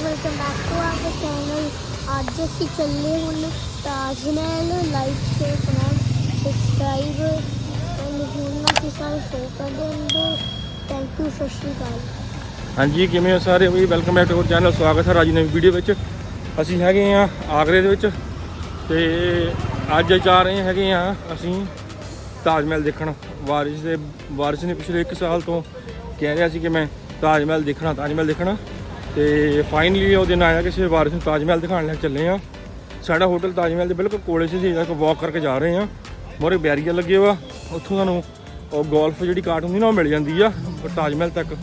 Welcome back to our channel. आज ਅਸੀਂ ਚੱਲੇ ਹੁਣ Taj Mahal. Like share comment subscribe and ਹੁਣ ਅਸੀਂ ਸਾਰੇ ਸ਼ੋ ਕਰਦੇ ਹਾਂ। ਥੈਂਕ ਯੂ, ਸਤਿ ਸ਼੍ਰੀ ਅਕਾਲ। ਹਾਂਜੀ, ਕਿਵੇਂ ਹੋ ਸਾਰੇ ਬਈ? Welcome back to our channel. ਸਵਾਗਤ ਹੈ ਰਾਜੀ ਨਵੀਂ ਵੀਡੀਓ ਵਿੱਚ। ਅਸੀਂ ਹੈਗੇ ਆ ਆਗਰੇ ਦੇ ਵਿੱਚ ਤੇ ਅੱਜ ਜਾ ਰਹੇ ਹੈਗੇ ਆ ਅਸੀਂ ਤਾਜ ਮਹਿਲ ਦੇਖਣ। ਵਾਰਿਸ ਨੇ ਪਿਛਲੇ 1 ਸਾਲ ਤੋਂ ਕਹਿ ਰਿਹਾ ਸੀ ਕਿ ਮੈਂ ਤਾਜ ਮਹਿਲ ਦੇਖਣਾ ਤੇ ਫਾਈਨਲੀ ਉਹ ਦਿਨ ਆਇਆ ਕਿ ਵਾਰਿਸ ਨੂੰ ਤਾਜ ਮਹਿਲ ਦਿਖਾਉਣ ਲੈ ਚੱਲੇ ਆ। ਸਾਡਾ ਹੋਟਲ ਤਾਜ ਮਹਿਲ ਦੇ ਬਿਲਕੁਲ ਕੋਲੇ ਸੀ। ਵਾਕ ਕਰਕੇ ਜਾ ਰਹੇ ਆ। ਮੋਰੇ ਬੈਰੀਅਰ ਲੱਗੇ ਵਾ, ਉੱਥੋਂ ਸਾਨੂੰ ਉਹ ਗੋਲਫ ਜਿਹੜੀ ਕਾਰਟ ਹੁੰਦੀ ਨਾ ਉਹ ਮਿਲ ਜਾਂਦੀ ਆ ਤਾਜ ਮਹਿਲ ਤੱਕ।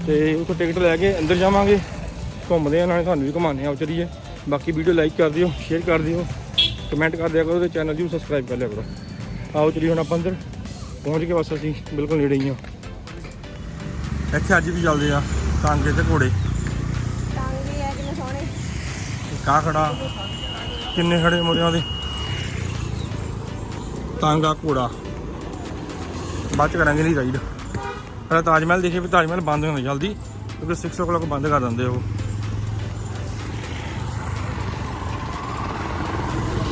ਤੇ ਉੱਥੋਂ ਟਿਕਟ ਲੈ ਕੇ ਅੰਦਰ ਜਾਵਾਂਗੇ, ਘੁੰਮਦੇ ਆ, ਨਾਲੇ ਤੁਹਾਨੂੰ ਵੀ ਘੁਮਾਉਂਦੇ ਆ। ਚਲੀਏ, ਬਾਕੀ ਵੀਡੀਓ ਲਾਈਕ ਕਰ ਦਿਓ, ਸ਼ੇਅਰ ਕਰ ਦਿਓ, ਕਮੈਂਟ ਕਰ ਦਿਆ ਕਰੋ ਤੇ ਚੈਨਲ ਨੂੰ ਸਬਸਕ੍ਰਾਈਬ ਕਰ ਲਿਆ ਕਰੋ। ਆਓ ਚਲੀਏ ਹੁਣ ਆਪਾਂ ਅੰਦਰ ਪਹੁੰਚ ਕੇ, ਬਸ ਅਸੀਂ ਬਿਲਕੁਲ ਨੇੜੇ ਹੀ ਆ। ਇੱਥੇ ਅੱਜ ਵੀ ਚੱਲਦੇ ਆ ਟਾਂਗੇ ਤੇ ਘੋੜੇ। ਟਾਂਗੇ ਆ ਕਿੰਨੇ ਸੋਹਣੇ। ਕਾ ਖੜਾ ਕਿੰਨੇ ਖੜੇ ਮੁਰਿਆਂ ਦੇ। ਟਾਂਗਾ ਘੋੜਾ ਬਾਅਦ ਚ ਕਰਾਂਗੇ ਨਹੀਂ ਰਾਈਡ। ਪਹਿਲਾਂ ਤਾਜ ਮਹਿਲ ਦੇਖੀਏ ਵੀ ਤਾਜ ਮਹਿਲ ਬੰਦ ਹੋ ਜਾਂਦਾ ਜਲਦੀ, ਕਿਉਂਕਿ 6 o'clock ਬੰਦ ਕਰ ਦਿੰਦੇ ਉਹ।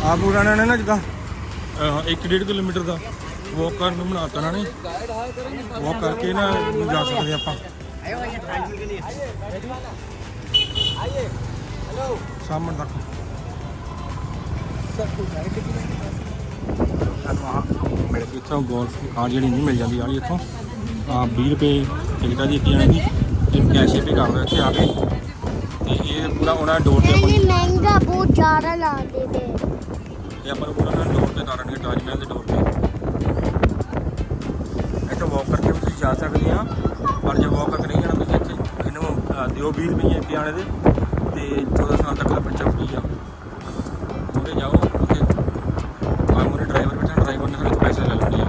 ਆਹ ਪੂਰਾ ਇਹਨਾਂ ਨੇ ਨਾ ਜਿੱਦਾਂ 1-1.5 ਕਿਲੋਮੀਟਰ ਦਾ ਵਾਕ ਕਰਨ ਨੂੰ ਬਣਾਤਾ ਇਹਨਾਂ ਨੇ। ਵਾਕ ਕਰਕੇ ਨਾ ਜਾ ਸਕਦੇ ਆਪਾਂ। ਸਾਹਮਣੇ ਤੱਕ ਮੇਰੇ ਕੋਲ ਇੱਥੋਂ ਗੋਲਫ ਕਾਰ ਜਿਹੜੀ ਨਹੀਂ ਮਿਲ ਜਾਂਦੀ ਵਾਲੀ ਇੱਥੋਂ। 20 ਰੁਪਏ ਟਿਕਟਾਂ ਦੀ ਜਣੇ ਦੀ ਕੈਸ਼ ਪੇ ਕਰ ਦਿਓ ਇੱਥੇ ਆ ਕੇ। ਤੇ ਇਹ ਪੂਰਾ ਉਹਨਾਂ ਡੋਰ ਤੇ ਮਹਿੰਗਾ ਬਹੁਤ ਜ਼ਿਆਦਾ ਲਾਉਂਦੇ ਤੇ ਇਹ ਆਪਾਂ ਨੂੰ ਪੂਰਾ ਡੋਰ ਤੇ ਤਾਰਨਗੇ ਤਾਜ ਮਹਿਲ ਦੇ ਡੋਰ ਤੇ। ਇੱਥੇ ਵਾਕ ਕਰਕੇ ਵੀ ਤੁਸੀਂ ਜਾ ਸਕਦੇ ਆ, ਪਰ ਜੇ ਵਾਕ ਕਰਕੇ ਨਹੀਂ ਜਾਣਾ ਤੁਸੀਂ ਇੱਥੇ ਇਹਨੂੰ ਦਿਓ 20 ਰੁਪਏ ਇੱਥੇ ਆਣੇ ਦੇ ਤੇ 14 ਸਾਲ ਤੱਕ ਦਾ ਬੱਚਾ ਫਰੀ ਆ। ਉਹਦੇ ਜਾਓ ਉੱਥੇ ਮੋਰੇ ਡਰਾਈਵਰ ਬੈਠਾ, ਡਰਾਈਵਰ ਨੇ ਸਾਡੇ ਪੈਸੇ ਲੈ ਲੈਣੇ ਆ।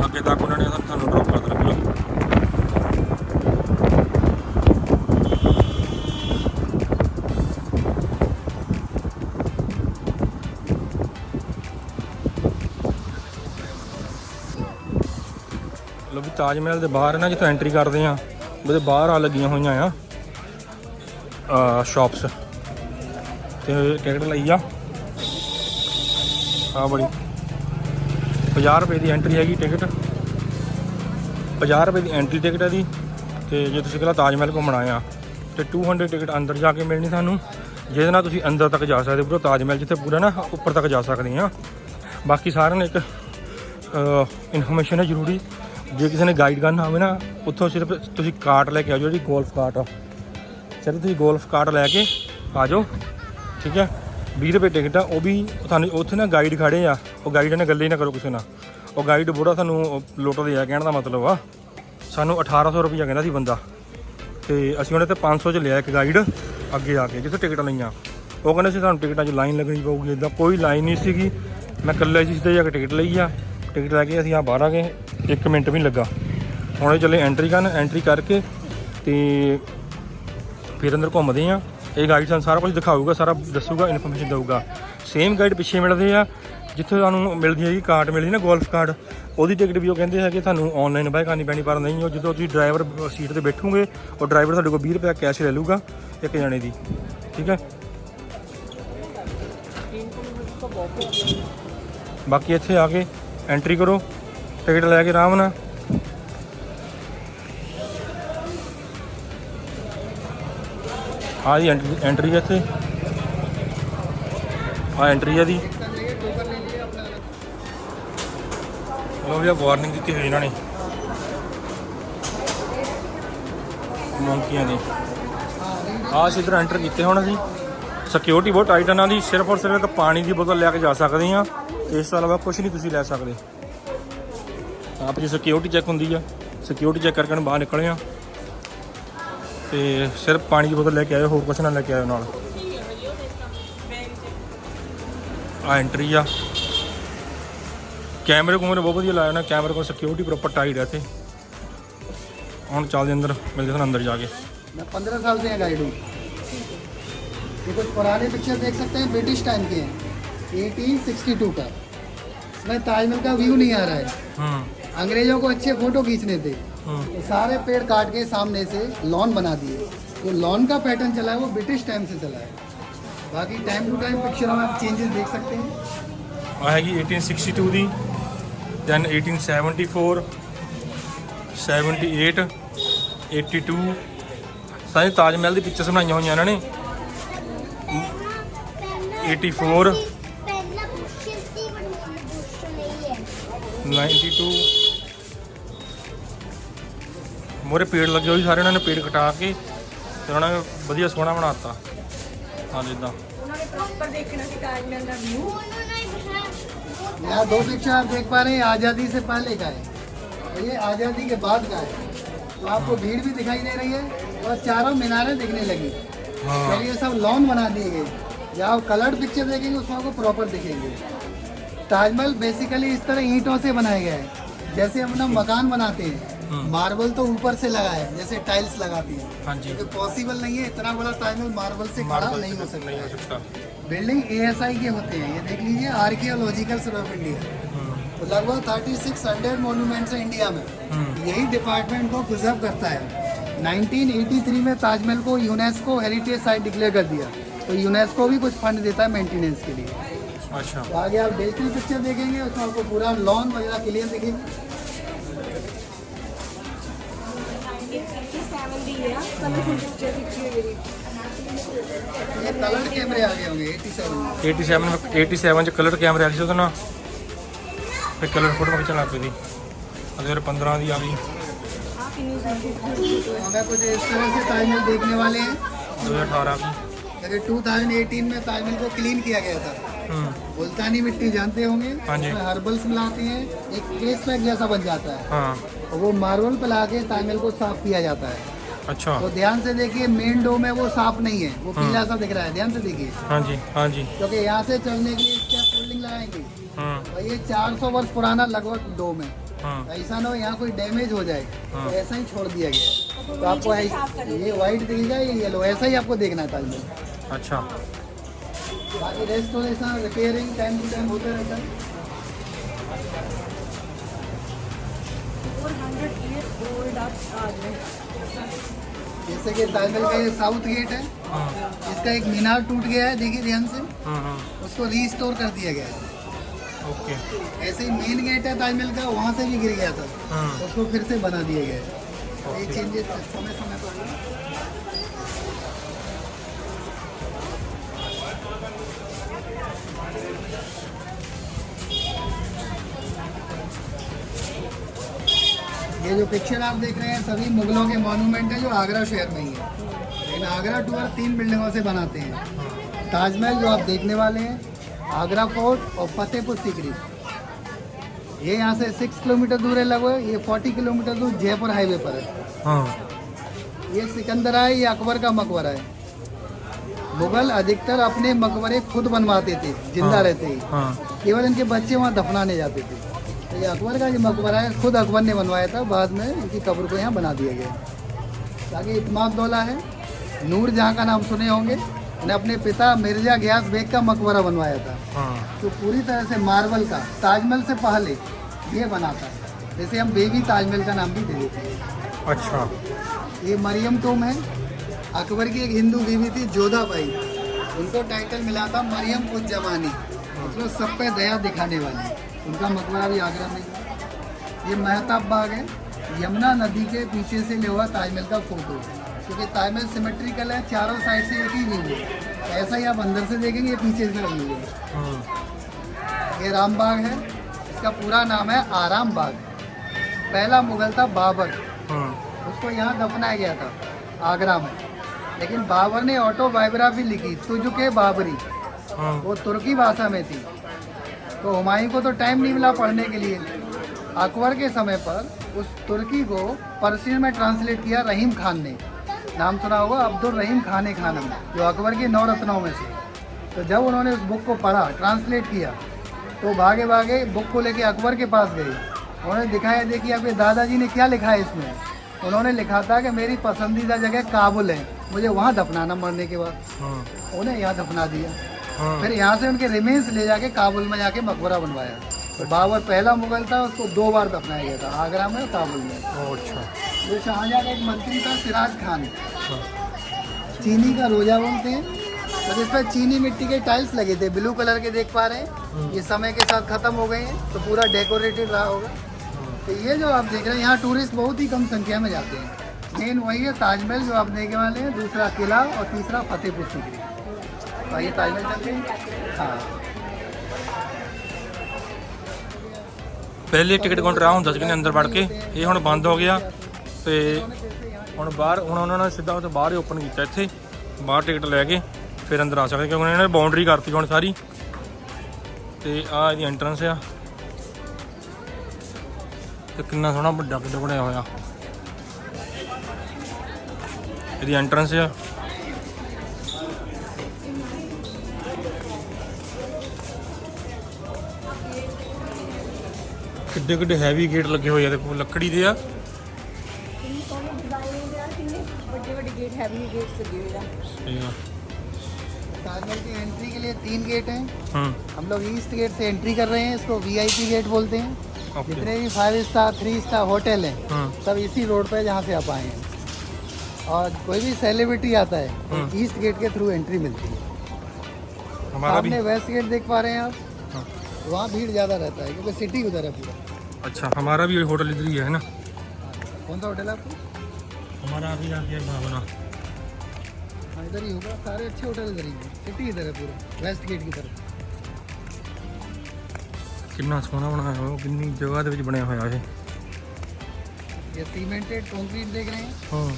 ਅੱਗੇ ਤੱਕ ਉਹਨਾਂ ਨੇ ਤੁਹਾਨੂੰ ਡ੍ਰੌਪ ਕਰ ਦੇਣਾ ਪੂਰਾ। ਲੋ ਵੀ ਤਾਜ ਮਹਿਲ ਦੇ ਬਾਹਰ ਨਾ ਜਿੱਥੋਂ ਐਂਟਰੀ ਕਰਦੇ ਆ ਉਹਦੇ ਬਾਹਰ ਆ ਲੱਗੀਆਂ ਹੋਈਆਂ ਆ ਸ਼ਾਪਸ ਤੇ ਟਿਕਟ ਲਈ ਆ ਬੜੀ 50 ਰੁਪਏ ਦੀ ਐਂਟਰੀ ਹੈਗੀ ਟਿਕਟ। 50 ਰੁਪਏ ਦੀ ਐਂਟਰੀ ਟਿਕਟ ਹੈ ਦੀ। ਤੇ ਜੇ ਤੁਸੀਂ ਪਹਿਲਾਂ ਤਾਜ ਮਹਿਲ ਘੁੰਮਣਾ ਆ ਤੇ 200 ਟਿਕਟ ਅੰਦਰ ਜਾ ਕੇ ਮਿਲਣੀ ਸਾਨੂੰ, ਜਿਹਦੇ ਨਾਲ ਤੁਸੀਂ ਅੰਦਰ ਤੱਕ ਜਾ ਸਕਦੇ ਪੂਰਾ ਤਾਜ ਮਹਿਲ, ਜਿੱਥੇ ਪੂਰਾ ਨਾ ਉੱਪਰ ਤੱਕ ਜਾ ਸਕਦੇ ਆ। ਬਾਕੀ ਸਾਰਿਆਂ ਨੇ ਇੱਕ ਇਨਫੋਰਮੇਸ਼ਨ ਹੈ ਜ਼ਰੂਰੀ, ਜੇ ਕਿਸੇ ਨੇ ਗਾਈਡ ਕਰਨਾ ਹੋਵੇ ਨਾ ਉੱਥੋਂ ਸਿਰਫ ਤੁਸੀਂ ਕਾਰਟ ਲੈ ਕੇ ਆ ਜਾਓ, ਜਿਹੜੀ ਗੋਲਫ ਕਾਰਟ ਆ। ਸਿਰਫ ਤੁਸੀਂ ਗੋਲਫ ਕਾਰਟ ਲੈ ਕੇ ਆ ਜਾਓ, ਠੀਕ ਹੈ। 20 ਰੁਪਏ ਟਿਕਟ ਆ। ਉਹ ਵੀ ਤੁਹਾਨੂੰ ਉੱਥੇ ਨਾ ਗਾਈਡ ਖੜੇ ਆ, ਉਹ ਗਾਈਡ ਨਾਲ ਗੱਲੇ ਹੀ ਨਾ ਕਰੋ ਕਿਸੇ ਨਾਲ। ਉਹ ਗਾਈਡ ਬੁੜਾ ਤੁਹਾਨੂੰ ਲੁੱਟਦੇ ਆ, ਕਹਿਣ ਦਾ ਮਤਲਬ ਆ। ਸਾਨੂੰ 1800 ਰੁਪਈਆ ਕਹਿੰਦਾ ਸੀ ਬੰਦਾ, ਤੇ ਅਸੀਂ ਉਹਨੇ ਤੇ 500 'ਚ ਲਿਆ ਇੱਕ ਗਾਈਡ ਅੱਗੇ ਆ ਕੇ ਜਿੱਥੇ ਟਿਕਟਾਂ ਲਈਆਂ। ਉਹ ਕਹਿੰਦੇ ਸੀ ਤੁਹਾਨੂੰ ਟਿਕਟਾਂ 'ਚ ਲਾਈਨ ਲੱਗਣੀ ਪਊਗੀ। ਇੱਦਾਂ ਕੋਈ ਲਾਈਨ ਨਹੀਂ ਸੀਗੀ। ਮੈਂ ਇਕੱਲੇ ਸੀ ਸਿੱਧੇ ਜਾ ਕੇ ਟਿਕਟ ਲਈ ਆ। ਟਿਕਟ ਲੈ ਕੇ ਅਸੀਂ ਬਾਹਰ ਆ ਗਏ, 1 ਮਿੰਟ ਵੀ ਨਹੀਂ ਲੱਗਾ। ਹੁਣ ਚੱਲੇ ਐਂਟਰੀ ਕਰਨ। ਐਂਟਰੀ ਕਰਕੇ ਤੇ ਫਿਰ ਅੰਦਰ ਘੁੰਮਦੇ ਆ। ਇਹ ਗਾਈਡ ਸਾਨੂੰ ਸਾਰਾ ਕੁਝ ਦਿਖਾਊਗਾ, ਸਾਰਾ ਦੱਸੂਗਾ, ਇਨਫੋਰਮੇਸ਼ਨ ਦੇਊਗਾ। ਸੇਮ ਗਾਈਡ ਪਿੱਛੇ ਮਿਲਦੇ ਆ ਜਿੱਥੇ ਤੁਹਾਨੂੰ ਮਿਲਦੀ ਹੈਗੀ ਕਾਰਟ ਮਿਲਦੀ ਨਾ ਗੋਲਫ ਕਾਰਟ, ਉਹਦੀ ਟਿਕਟ ਵੀ ਉਹ ਕਹਿੰਦੇ ਹੈਗੇ ਤੁਹਾਨੂੰ ਔਨਲਾਈਨ ਬਾਏ ਕਰਨੀ ਪੈਣੀ, ਪਰ ਨਹੀਂ। ਉਹ ਜਦੋਂ ਤੁਸੀਂ ਡਰਾਈਵਰ ਸੀਟ 'ਤੇ ਬੈਠੋਗੇ ਉਹ ਡਰਾਈਵਰ ਤੁਹਾਡੇ ਕੋਲ 20 ਰੁਪਏ ਕੈਸ਼ ਲੈ ਲੂਗਾ ਇੱਕ ਜਣੇ ਦੀ, ਠੀਕ ਹੈ। ਬਾਕੀ ਇੱਥੇ ਆ ਕੇ ਐਂਟਰੀ ਕਰੋ, ਟਿਕਟ ਲੈ ਕੇ ਆਰਾਮ ਨਾਲ। ਜੀ ਐਂਟਰੀ ਹੈ ਇੱਥੇ। ਐਂਟਰੀ ਹੈ ਦੀ। ਲੋ ਵੀ ਵਾਰਨਿੰਗ ਦਿੱਤੀ ਹੋਈ ਇਹਨਾਂ ਨੇ ਮੰਕੀਆਂ ਦੀ। ਅਸੀਂ ਇੱਧਰ ਐਂਟਰ ਕੀਤੇ ਹੁਣ। ਅਸੀਂ ਸਿਕਿਉਰਿਟੀ ਬਹੁਤ ਟਾਈਟ ਇਹਨਾਂ ਦੀ। ਸਿਰਫ ਔਰ ਸਿਰਫ ਪਾਣੀ ਦੀ ਬੋਤਲ ਲੈ ਕੇ ਜਾ ਸਕਦੇ ਹਾਂ, ਇਸ ਤੋਂ ਇਲਾਵਾ ਕੁਛ ਨਹੀਂ ਤੁਸੀਂ ਲੈ ਸਕਦੇ। ਆਪ ਜੀ ਸਿਕਿਉਰਿਟੀ ਚੈੱਕ ਹੁੰਦੀ ਆ, ਸਿਕਿਉਰਿਟੀ ਚੈੱਕ ਕਰਕੇ ਬਾਹਰ ਨਿਕਲੇ ਆ ਤੇ ਸਿਰਫ ਪਾਣੀ ਦੀ ਬੋਤਲ ਲੈ ਕੇ ਆਇਓ, ਹੋਰ ਕੁਛ ਨਾ ਲੈ ਕੇ ਆਇਓ ਨਾਲ। ਐਂਟਰੀ ਆ। ਕੈਮਰੇ ਕੁਮਰੇ ਬਹੁਤ ਵਧੀਆ ਲਾਇਆ ਨਾ, ਕੈਮਰੇ ਕੋਲ ਸਿਕਿਉਰਿਟੀ ਪ੍ਰੋਪਰ ਟਾਈਟ ਹੈ ਇੱਥੇ। ਹੁਣ ਚੱਲਦੇ ਅੰਦਰ, ਮਿਲਦੇ ਸਾਨੂੰ ਅੰਦਰ ਜਾ ਕੇ। मैं 15 साल से गाइड हूँ। ये कुछ पुराने पिक्चर देख सकते हैं, ब्रिटिश टाइम के हैं, 1862 का। इसमें ताजमहल का व्यू नहीं आ रहा है। अंग्रेजों को अच्छे फोटो खींचने थे। तो सारे पेड़ काट के सामने से लॉन बना दिए। तो लॉन का पैटर्न चला है वो ब्रिटिश टाइम से चला है। बाकी टाइम टू टाइम पिक्चरों में आप चेंजेस देख सकते हैं। आएगी 1862 दी, दैन 1874, 78, 82 सारे ताज महल की पिक्चर्स बनाई हुई इन्होंने। 84, 92 मोरे पेड़ लगे हुए सारे उन्होंने पेड़ कटा के ते उन्होंने वधिया सोहना बनाता। हाँ जिदा यहाँ दो पिक्चर आप देख पा रहे हैं, आज़ादी से पहले का है और ये आज़ादी के बाद का है। तो आपको भीड़ भी दिखाई दे रही है और चारों मीनारें दिखने लगी। हाँ। ये सब लॉन बना दिए गए। जहाँ आप कलर्ड पिक्चर देखेंगे उसमें आपको प्रॉपर दिखेंगे। ताजमहल बेसिकली इस तरह ईंटों से बनाया गया है। जैसे हम ना मकान बनाते हैं, मार्बल तो ऊपर से लगा है जैसे टाइल्स लगाती है। हाँ जी, तो पॉसिबल नहीं है, इतना बड़ा ताजमहल मार्बल से खड़ा नहीं हो नहीं हो सकता। सकता। बिल्डिंग ASI के होते हैं। ये देख लीजिए, आर्कियोलॉजिकल सर्वे ऑफ इंडिया। तो लगभग 3600 मोन्यूमेंट्स है इंडिया में। यही डिपार्टमेंट को प्रिजर्व करता है। 1983 में ताजमहल को यूनेस्को हेरिटेज साइट डिक्लेयर कर दिया। तो यूनेस्को भी कुछ फंड देता है मेंटेनेंस के लिए। अच्छा, तो आगे आप डिजिटल पिक्चर देखेंगे उसमें आपको पूरा लॉन वगैरह क्लियर दिखेगा। ये कलर कैमरे आ गए होंगे 87 च कलर कैमरे आ गए थे ना, फिर कलर फोटो खिंचन लग पी। अगर 15 की आ गई। हमें कुछ इस तरह से ताजमहल देखने वाले हैं। 2018 की। अगर 2018 में ताजमहल को क्लीन किया गया था। मुल्तानी मिट्टी जानते होंगे, हाँ जी। उसमें हर्बल्स मिलाते हैं, एक फेस पैक जैसा बन जाता है हाँ, और वो मार्बल पे ला के ताजमहल को साफ किया जाता है। अच्छा, तो ध्यान से देखिए, मेन डोम है वो साफ नहीं है, वो पीला सा दिख रहा है। ध्यान से देखिए, हाँ जी, हाँ जी। क्योंकि यहाँ से चलने के लिए स्टेप फोल्डिंग लगाएंगे हाँ, और ये 400 वर्ष पुराना लगभग डोम है। हाँ, ऐसा ना हो यहाँ कोई डैमेज हो जाए, हाँ। तो ऐसा ही छोड़ दिया गया। तो आपको ये व्हाइट दिखेगा, ये येलो, ऐसा ही आपको देखना है ताजमहल। अच्छा, बाकी restoration repairing time to time होते रहता है। 400 years old ताजमहल। जैसे कि ताजमहल का ये साउथ गेट है, हाँ, इसका एक मीनार टूट गया है, देखिए ध्यान से, हाँ, उसको रीस्टोर कर दिया गया है। ओके, ऐसे ही मेन गेट है ताजमहल का, वहाँ से भी गिर गया था, हाँ, उसको फिर से बना दिया गया है। ये चेंजेस समय समय पर हुए। ये जो पिक्चर आप देख रहे हैं सभी मुगलों के मॉन्यूमेंट है जो आगरा शहर में ही है। लेकिन आगरा टूर 3 बिल्डिंगों से बनाते हैं। ताजमहल जो आप देखने वाले हैं, आगरा फोर्ट और फतेहपुर सीकरी। ये यहाँ से 6 किलोमीटर दूर है लगभग। ये 40 किलोमीटर दूर जयपुर हाईवे पर है। हाँ, ये सिकंदरा है, ये अकबर का मकबरा है। मुगल अधिकतर अपने मकबरे खुद बनवाते थे जिंदा हाँ। रहते ही, हाँ, केवल इनके बच्चे वहाँ दफनाने जाते थे। तो ये अकबर का जो मकबरा है खुद अकबर ने बनवाया था, बाद में इनकी कब्र को यहाँ बना दिया गया। बाकी इत्माद-उद-दौला है, नूर जहाँ का नाम सुने होंगे, ने अपने पिता मिर्जा गयास बेग का मकबरा बनवाया था। हाँ, तो पूरी तरह से मार्बल का, ताजमहल से पहले ये बना था। जैसे हम बेबी ताजमहल का नाम भी दे देते हैं। अच्छा, ये मरियम टोम है। अकबर की एक हिंदू बीवी थी जोधाबाई, उनको टाइटल मिला था मरियम उज जमानी, मतलब सब पे दया दिखाने वाली। उनका मकबरा भी आगरा में है। ये महताब बाग है, यमुना नदी के पीछे से लिया हुआ ताजमहल का फोटो, क्योंकि ताजमहल सिमेट्रिकल है, चारों साइड से एक ही व्यू है। ऐसा ही आप अंदर से देखेंगे, ये पीछे से व्यू है। हाँ, ये राम बाग है, इसका पूरा नाम है आराम बाग। पहला मुगल था बाबर, हाँ, उसको यहाँ दफनाया गया था आगरा में। लेकिन बाबर ने ऑटोबायोग्राफी लिखी तुझके बाबरी, हाँ, वो तुर्की भाषा में थी। तो हुमायूं को तो टाइम नहीं मिला पढ़ने के लिए। अकबर के समय पर उस तुर्की को पर्शियन में ट्रांसलेट किया रहीम खान ने। नाम सुना होगा, अब्दुल रहीम खान खानम, जो अकबर के 9 रत्नों में से। तो जब उन्होंने उस बुक को पढ़ा, ट्रांसलेट किया, तो भागे भागे बुक को लेके अकबर के पास गए। उन्होंने दिखाया, देखिए आपके दादाजी ने क्या लिखा है इसमें। उन्होंने लिखा था कि मेरी पसंदीदा जगह काबुल है, मुझे वहाँ दफनाना मरने के बाद। हाँ, उन्हें यहाँ दफना दिया। हाँ, फिर यहाँ से उनके रिमेन्स ले जाके काबुल में जाके मकबरा बनवाया। तो बाबर पहला मुगल था, उसको 2 बार दफनाया गया था, आगरा में और काबुल में। ओह अच्छा। ये शाहजहां का एक मंत्री था सिराज खान, चीनी का रोजा बोलते हैं। तो जिस पर चीनी मिट्टी के टाइल्स लगे थे ब्लू कलर के, देख पा रहे हैं, ये समय के साथ खत्म हो गए हैं, तो पूरा डेकोरेटेड रहा होगा। तो ये जो आप देख रहे हैं, यहाँ टूरिस्ट बहुत ही कम संख्या में जाते हैं। मेन वही है ताजमहल जो आप देखने वाले हैं, दूसरा किला और तीसरा फतेहपुर सीकरी। तो ये ताजमहल चलते हैं। हाँ, ਪਹਿਲੇ ਟਿਕਟ ਕਾਊਂਟਰ ਆ ਹੁੰਦਾ ਸੀ ਕਿ ਅੰਦਰ ਵੜ ਕੇ, ਇਹ ਹੁਣ ਬੰਦ ਹੋ ਗਿਆ ਤੇ ਹੁਣ ਬਾਹਰ ਹੁਣ ਉਹਨਾਂ ਨੇ ਸਿੱਧਾ ਉਹ ਬਾਹਰ ਹੀ ਓਪਨ ਕੀਤਾ, ਇੱਥੇ ਬਾਹਰ ਟਿਕਟ ਲੈ ਕੇ ਫਿਰ ਅੰਦਰ ਆ ਸਕਦੇ, ਕਿਉਂਕਿ ਇਹਨਾਂ ਨੇ ਬਾਉਂਡਰੀ ਕਰਤੀ ਹੁਣ ਸਾਰੀ। ਤੇ ਆ ਇਹਦੀ ਐਂਟਰੈਂਸ ਆ, ਤੇ ਕਿੰਨਾ ਸੋਹਣਾ ਵੱਡਾ ਕਿੱਡਾ ਬਣਿਆ ਹੋਇਆ ਇਹਦੀ ਐਂਟਰੈਂਸ ਆ। ਕਿੱਡੇ ਕਿੱਡੇ ਹੈਵੀ ਗੇਟ ਲੱਗੇ ਹੋਏ ਆ, ਦੇਖੋ ਲੱਕੜੀ ਦੇ ਆ। बड़े बड़े गेट हैवी गेट्स लगे हुए हैं। ताजमहल की एंट्री के लिए 3 गेट हैं। हम लोग ईस्ट गेट से एंट्री कर रहे हैं, इसको VIP गेट बोलते हैं। जितने भी 5 स्टार 3 स्टार होटल हैं सब इसी रोड पे जहाँ से आप आए हैं। और कोई भी सेलिब्रिटी आता है तो ईस्ट गेट के थ्रू एंट्री मिलती है। हमारा भी सामने वेस्ट गेट देख पा रहे हैं आप, वहाँ भीड़ ज़्यादा रहता है क्योंकि सिटी उधर है पूरा। अच्छा, हमारा भी होटल इधर ही है ना। कौन सा होटल है आपको? हमारा अभी आगे भावना। हाँ, इधर ही होगा, सारे अच्छे होटल इधर ही हैं, सिटी इधर है पूरा वेस्ट गेट की तरफ। कितना सोहना बनाया होया, कितनी जगह ਦੇ ਵਿੱਚ ਬਣਿਆ ਹੋਇਆ ਇਹ। ये सीमेंटेड कंक्रीट देख रहे हैं, हाँ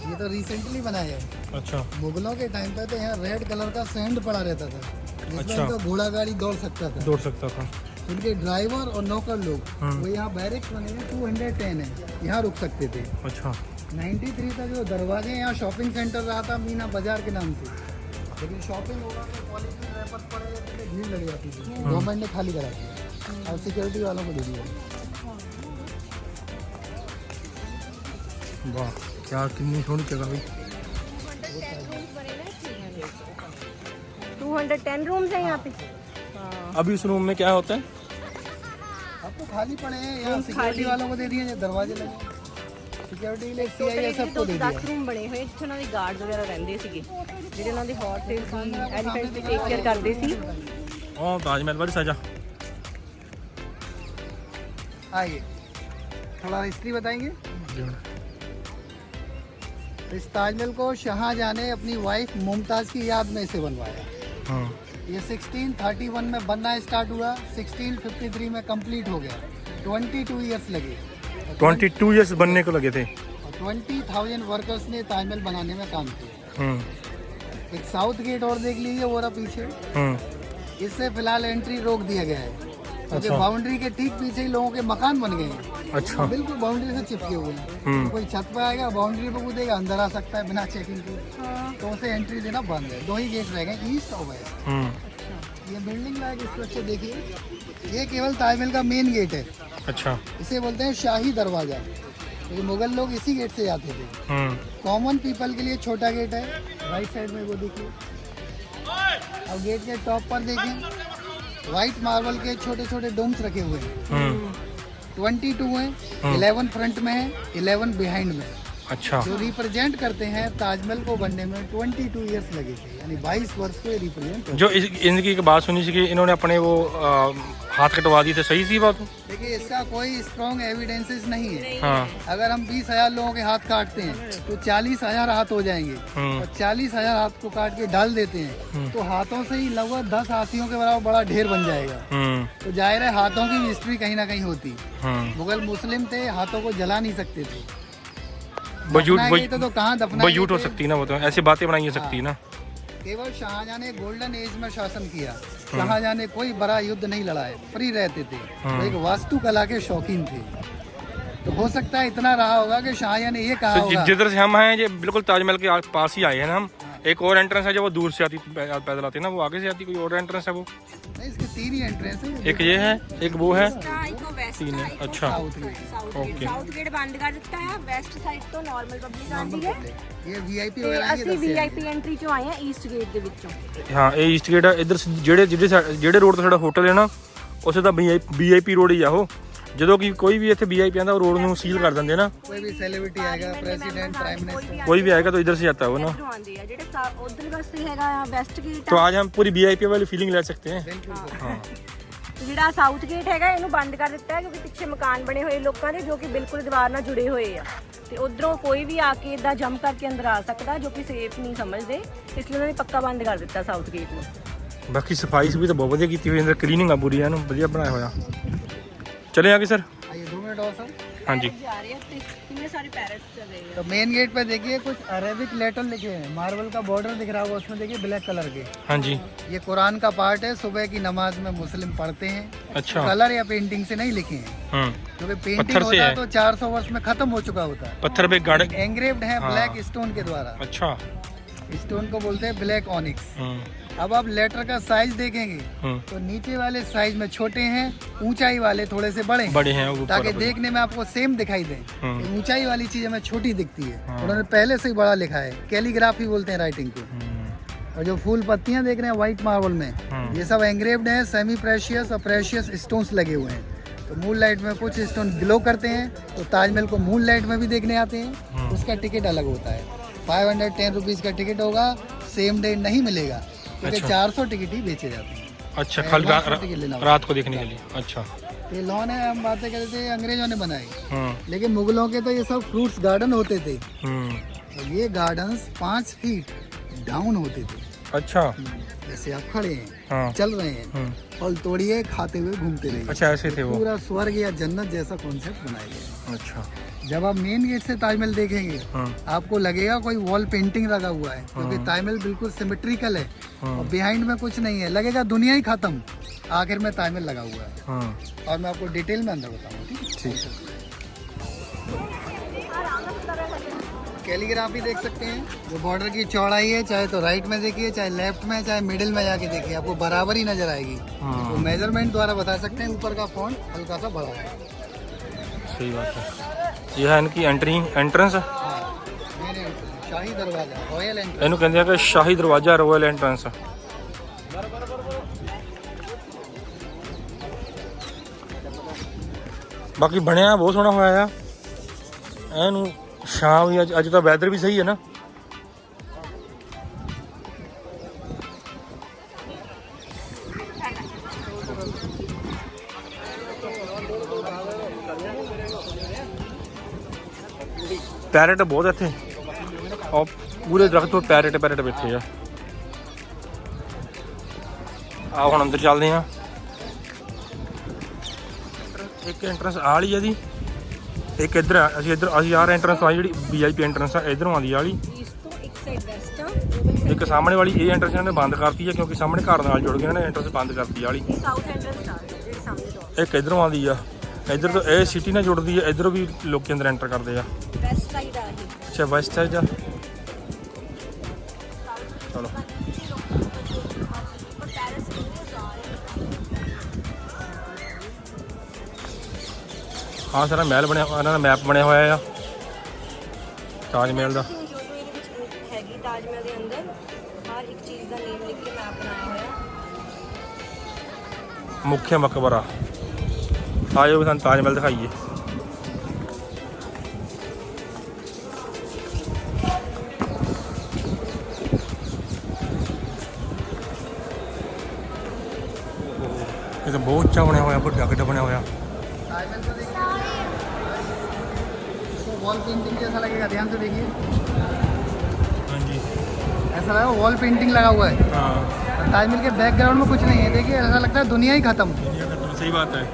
ये तो रिसेंटली बनाया है। अच्छा मुगलों के टाइम पे तो यहाँ रेड कलर का सैंड पड़ा रहता था, जिसमें अच्छा। तो घोड़ा गाड़ी दौड़ सकता था। दौड़ सकता था। उनके ड्राइवर और नौकर लोग वो यहाँ बैरिक्स बने हैं, 210 है, यहाँ रुक सकते थे। अच्छा 93 तक जो दरवाजे यहाँ शॉपिंग सेंटर रहा था मीना बाजार के नाम से, लेकिन शॉपिंग होगा तो पॉलिथीन रैपर पड़े तो भीड़ लग जाती थी, गवर्नमेंट ने खाली करा दिया और सिक्योरिटी वालों को दे दिया। वाह, क्या कितनी सोहनी जगह भाई। 210 रूम्स हैं यहाँ पे। अभी इस रूम में क्या होता है? अब तो खाली पड़े हैं, यहाँ सिक्योरिटी वालों को दे दिए, जो दरवाजे लगे सिक्योरिटी के लिए CIS सबको दे दिया। 10 रूम ਬਣੇ ਹੋਏ ਜਿੱਥੇ ਉਹਨਾਂ ਦੇ ਗਾਰਡਸ ਵਗੈਰਾ ਰਹਿੰਦੇ ਸੀਗੇ, ਜਿਹੜੇ ਉਹਨਾਂ ਦੇ ਹਾਰਸੇਸ ਦੀ ਐਲੀਫੈਂਟਸ ਦੀ ਟੇਕ ਕੇਅਰ ਕਰਦੇ ਸੀ। ओ ताजमहल बड़ी सजा। आइए थोड़ा हिस्ट्री बताएंगे। इस ताजमहल को शाहजहां ने अपनी वाइफ मुमताज़ की याद में इसे बनवाया। हाँ ये 1631 में बनना स्टार्ट हुआ, 1653 में कंप्लीट हो गया, 22 इयर्स लगे। 22 ईयर्स बनने को लगे थे। और 20,000 वर्कर्स ने ताजमहल बनाने में काम किया। एक साउथ गेट और देख लीजिए, वो रहा पीछे। इससे फिलहाल एंट्री रोक दिया गया है क्योंकि अच्छा। बाउंड्री के ठीक पीछे ही लोगों के मकान बन गए हैं। अच्छा बिल्कुल बाउंड्री से चिपके हुए हैं। कोई छत पे आएगा, बाउंड्री पे कूदेगा, अंदर आ सकता है बिना चेकिंग के, तो उसे एंट्री देना बंद है। 2 ही गेट रह गए, ईस्ट और वेस्ट। ये बिल्डिंग लाइक स्ट्रक्चर देखिए, ये केवल ताजमहल का मेन गेट है। अच्छा इसे बोलते हैं शाही दरवाजा, क्योंकि मुगल लोग इसी गेट से जाते थे। कॉमन पीपल के लिए छोटा गेट है, राइट साइड में वो देखिए। अब गेट के टॉप पर देखें, व्हाइट मार्बल के छोटे छोटे डोम्स रखे हुए हैं। 22 हैं, 11 फ्रंट में है, 11 बिहाइंड में। अच्छा जो रिप्रेजेंट करते हैं ताजमहल को बनने में 22 इयर्स लगे थे, यानी 22 वर्ष को ये रिप्रेजेंट करते जो इनकी एक बात सुनी थी कि इन्होंने अपने वो हाथ कटवा दिए थे, सही सी बात? हैं। देखिए इसका कोई स्ट्रॉन्ग एविडेंसेस नहीं है। हाँ अगर हम 20,000 लोगों के हाथ काटते हैं तो 40,000 हाथ हो जाएंगे, और 40,000 हाथ को काट के डाल देते हैं तो हाथों से ही लगभग 10 हाथियों के बराबर बड़ा ढेर बन जाएगा। तो जाहिर है हाथों की हिस्ट्री कहीं ना कहीं होती। मुगल मुस्लिम थे, हाथों को जला नहीं सकते थे। तो कहाँ दफना बजूट हो सकती है ना, वो तो ऐसी बातें बनाई जा सकती है ना। केवल शाहजहां ने गोल्डन एज में शासन किया। शाहजहां ने कोई बड़ा युद्ध नहीं लड़ा है, फ्री रहते थे, वो एक वास्तुकला के शौकीन थे। तो हो सकता है इतना रहा होगा कि शाहजहां ने ये कहा होगा। जिधर से हम आए, ये बिल्कुल ताजमहल के पास ही आए हैं ना हम। एक और एंट्रेंस है जो वो दूर से आती पैदल आती है ना, वो आगे से आती, कोई और एंट्रेंस है वो? नहीं, इसके 3 ही एंट्रेंस है। एक ये है, एक वो है, ਇੱਕ ਵੈਸਟ 3 है। अच्छा ओके। ਸਾਊਥ ਗੇਟ ਬੰਦ ਕਰ ਦਿੱਤਾ ਹੈ, ਵੈਸਟ ਸਾਈਡ ਤੋਂ ਨਾਰਮਲ ਪਬਲਿਕ ਆਉਂਦੀ ਹੈ ये VIP ਤੇ वगैरह ਅਸੀਂ VIP ਐਂਟਰੀ ਚੋਂ ਆਏ ਹਾਂ ਈਸਟ ਗੇਟ ਦੇ ਵਿੱਚੋਂ। ਹਾਂ ਇਹ ਈਸਟ ਗੇਟ ਆ। ਇੱਧਰ ਜਿਹੜੇ ਰੋਡ ਤੋਂ ਸਾਡਾ ਹੋਟਲ ਹੈ ਨਾ, ਉਸੇ ਦਾ VIP ਰੋਡ ਹੀ ਆ ਉਹ। ਜਦੋਂ ਕਿ ਕੋਈ ਵੀ ਇੱਥੇ VIP ਆਂਦਾ ਉਹ ਰੋਡ ਨੂੰ ਸੀਲ ਕਰ ਦਿੰਦੇ ਨਾ। कोई भी सेलिब्रिटी आएगा, प्रेसिडेंट, प्राइम मिनिस्टर, कोई भी आएगा तो इधर से आता है वो ना। ਇਧਰੋਂ ਆਉਂਦੇ ਆ ਜਿਹੜੇ ਉਧਰ ਵਾਸਤੇ ਹੈਗਾ ਵੈਸਟ ਗੇਟ तो आज हम पूरी VIP वाली फीलिंग ले सकते हैं। बिल्कुल। हाँ ਜਿਹੜਾ ਸਾਊਥ ਗੇਟ ਹੈਗਾ ਇਹਨੂੰ ਬੰਦ ਕਰ ਦਿੱਤਾ ਹੈ ਕਿਉਂਕਿ ਪਿੱਛੇ ਮਕਾਨ ਬਣੇ ਹੋਏ ਲੋਕਾਂ ਦੇ ਜੋ ਕਿ ਬਿਲਕੁਲ ਦੀਵਾਰ ਨਾਲ ਜੁੜੇ ਹੋਏ ਆ ਤੇ ਉਧਰੋਂ ਕੋਈ ਵੀ ਆ ਕੇ ਇਦਾਂ ਜੰਪ ਕਰਕੇ ਅੰਦਰ ਆ ਸਕਦਾ ਜੋ ਕਿ ਸੇਫ ਨਹੀਂ ਸਮਝਦੇ, ਇਸ ਲਈ ਉਹਨਾਂ ਨੇ ਪੱਕਾ ਬੰਦ ਕਰ ਦਿੱਤਾ ਸਾਊਥ ਗੇਟ ਨੂੰ। बाकी सफाई भी तो बहुत ਵਧੀਆ ਕੀਤੀ ਹੋਈ अंदर क्लीनिंग आ पूरी ਇਹਨੂੰ ਵਧੀਆ ਬਣਾਇਆ ਹੋਇਆ। चले आगे सर। आइए 2 मिनट और सर। हाँ जी। ਜਾ ਰਹੇ ਆ ਤੇ ਕਿੰਨੇ ਸਾਰੇ ਪੈਰट्स ਚਲ ਰਹੇ ਆ। तो मेन गेट पे देखिए कुछ अरेबिक लेटर लिखे हैं, मार्बल का बॉर्डर दिख रहा होगा उसमें, देखिए ब्लैक कलर के। हाँ जी। ये कुरान का पार्ट है, सुबह की नमाज में मुस्लिम पढ़ते हैं। अच्छा। कलर या पेंटिंग से नहीं लिखे हैं, क्योंकि पेंटिंग पत्थर से होता है। तो 400 वर्ष में खत्म हो चुका होता है। पत्थर पे गाड़। एंग्रेव्ड है हाँ। ब्लैक स्टोन के द्वारा। अच्छा। स्टोन को बोलते हैं ब्लैक ऑनिक्स। अब आप लेटर का साइज देखेंगे तो नीचे वाले साइज में छोटे हैं, ऊंचाई वाले थोड़े से बड़े हैं ऊपर ताकि ऊपर। देखने में आपको सेम दिखाई दे। ऊंचाई वाली चीज हमें छोटी दिखती है, उन्होंने पहले से ही बड़ा लिखा है, कैलीग्राफी बोलते हैं राइटिंग को। और जो फूल पत्तियां देख रहे हैं व्हाइट मार्बल में, ये सब एंग्रेव्ड हैं, सेमी प्रेशियस और प्रेशियस स्टोन्स लगे हुए हैं। तो मून लाइट में कुछ स्टोन ग्लो करते हैं, तो ताजमहल को मून लाइट में भी देखने आते हैं, उसका टिकट अलग होता है। 510 रुपीज़ का टिकट होगा, सेम डे नहीं मिलेगा क्योंकि 400 टिकट ही बेचे जाते हैं। अच्छा, कल रात को देखने के लिए। अच्छा। ये लॉन है, हम बातें करते थे अंग्रेजों ने बनाई, लेकिन मुगलों के तो ये सब फ्रूट्स गार्डन होते थे। तो ये गार्डन्स 5 फीट डाउन होते थे। अच्छा। जैसे आप खड़े हैं, चल रहे हैं, फल तोड़िए, खाते हुए घूमते रहिए। अच्छा, ऐसे थे वो। पूरा स्वर्ग या जन्नत जैसा कॉन्सेप्ट बनाया गया। अच्छा। जब आप मेन गेट से ताजमहल देखेंगे आपको लगेगा कोई वॉल पेंटिंग लगा हुआ है, क्योंकि ताजमहल बिल्कुल सिमेट्रिकल है और बिहाइंड में कुछ नहीं है, लगेगा दुनिया ही खत्म, आखिर में ताजमहल लगा हुआ है। और मैं आपको डिटेल में अंदर बताऊंगा। ठीक है। कैलीग्राफी देख सकते हैं, जो बॉर्डर की चौड़ाई है, चाहे तो राइट में देखिए, चाहे लेफ्ट में, चाहे मिडिल में जाके देखिए, आपको बराबर ही नजर आएगी। तो मेजरमेंट द्वारा बता सकते हैं ऊपर का फॉन्ट हल्का सा बड़ा है। सही बात है। यह है इनकी एंट्रेंस। शाही दरवाजा, रॉयल एंट्रेंस। ਇਹਨੂੰ ਕਹਿੰਦੇ ਆ ਕਿ ਸ਼ਾਹੀ ਦਰਵਾਜ਼ਾ, ਰॉयल एंट्रेंस। ਬਾਕੀ ਬਣਿਆ ਬਹੁਤ ਸੋਹਣਾ ਹੋਇਆ ਆ। ਇਹਨੂੰ ਸ਼ਾਮ ਵੀ ਅੱਜ ਤਾਂ ਵੈਦਰ ਵੀ ਸਹੀ ਹੈ ਨਾ। ਪੈਰਟ ਬਹੁਤ ਇੱਥੇ, ਔਰ ਪੂਰੇ ਦਰਖਤ ਤੋਂ ਪੈਰਟ ਬੈਠੇ ਆ। ਆਓ ਹੁਣ ਅੰਦਰ ਚੱਲਦੇ ਆ। ਇੱਕ ਐਂਟਰੈਂਸ ਆ ਵਾਲੀ ਆ ਜੀ, ਇੱਕ ਇੱਧਰ ਆ। ਅਸੀਂ ਆ ਐਂਟਰੈਂਸ ਆ ਜਿਹੜੀ VIP ਐਂਟਰੈਂਸ ਆ, ਇੱਧਰੋਂ ਆਉਂਦੀ ਆ ਵਾਲੀ। ਇਸ ਤੋਂ ਇੱਕ ਸਾਈਡ ਵੈਸਟ ਆ, ਇੱਕ ਸਾਹਮਣੇ ਵਾਲੀ ਇਹ ਐਂਟਰੈਂਸ ਇਹਨਾਂ ਨੇ ਬੰਦ ਕਰਤੀ ਹੈ ਕਿਉਂਕਿ ਸਾਹਮਣੇ ਘਰ ਨਾਲ ਜੁੜ ਗਏ ਨੇ, ਐਂਟਰੈਂਸ ਬੰਦ ਕਰਤੀ ਵਾਲੀ। ਸਾਊਥ ਐਂਟਰੈਂਸ ਆ ਜਿਹੜੀ ਸਾਹਮਣੇ ਤੋਂ। ਇੱਕ ਇੱਧਰੋਂ ਆਉਂਦੀ ਆ, ਇੱਧਰ ਤੋਂ ਇਹ ਸਿਟੀ ਨਾਲ ਜੁੜਦੀ ਹੈ, ਇੱਧਰੋਂ ਵੀ ਲੋਕੀ ਅੰਦਰ ਐਂਟਰ ਕਰਦੇ ਆ। ਵੈਸਟ ਸਾਈਡ ਆ ਇਹ। ਅੱਛਾ, ਵੈਸਟ ਸਾਈਡ ਆ। ਚਲੋ ਹਾਂ, ਸਾਰਾ ਮਹਿਲ ਬਣਿਆ, ਇਹਨਾਂ ਦਾ ਮੈਪ ਬਣਿਆ ਹੋਇਆ ਆ ਤਾਜ ਮਹਿਲ ਦਾ। ਜੋ ਇਹਦੇ ਵਿੱਚ ਹੈਗੀ ਤਾਜ ਮਹਿਲ ਦੇ ਅੰਦਰ ਹਰ ਇੱਕ ਚੀਜ਼ ਦਾ ਨੇਮ ਲਿਖ ਕੇ ਮੈਪ ਬਣਾਇਆ ਹੋਇਆ। ਮੁੱਖ ਮਕਬਰਾ। ਆਜੋ ਵੀ ਸਾਨੂੰ ਤਾਜ ਮਹਿਲ ਦਿਖਾਈਏ। ਇਹ ਤਾਂ ਬਹੁਤ ਉੱਚਾ ਬਣਿਆ ਹੋਇਆ, ਵੱਡਾ ਕਿੱਡਾ ਬਣਿਆ ਹੋਇਆ। वॉल पेंटिंग जैसा लगेगा, ध्यान से देखिए। हाँ जी, ऐसा लगा वॉल पेंटिंग लगा हुआ है। हाँ, ताजमहल के बैकग्राउंड में कुछ नहीं है, देखिए ऐसा लगता है दुनिया ही खत्म। सही बात है।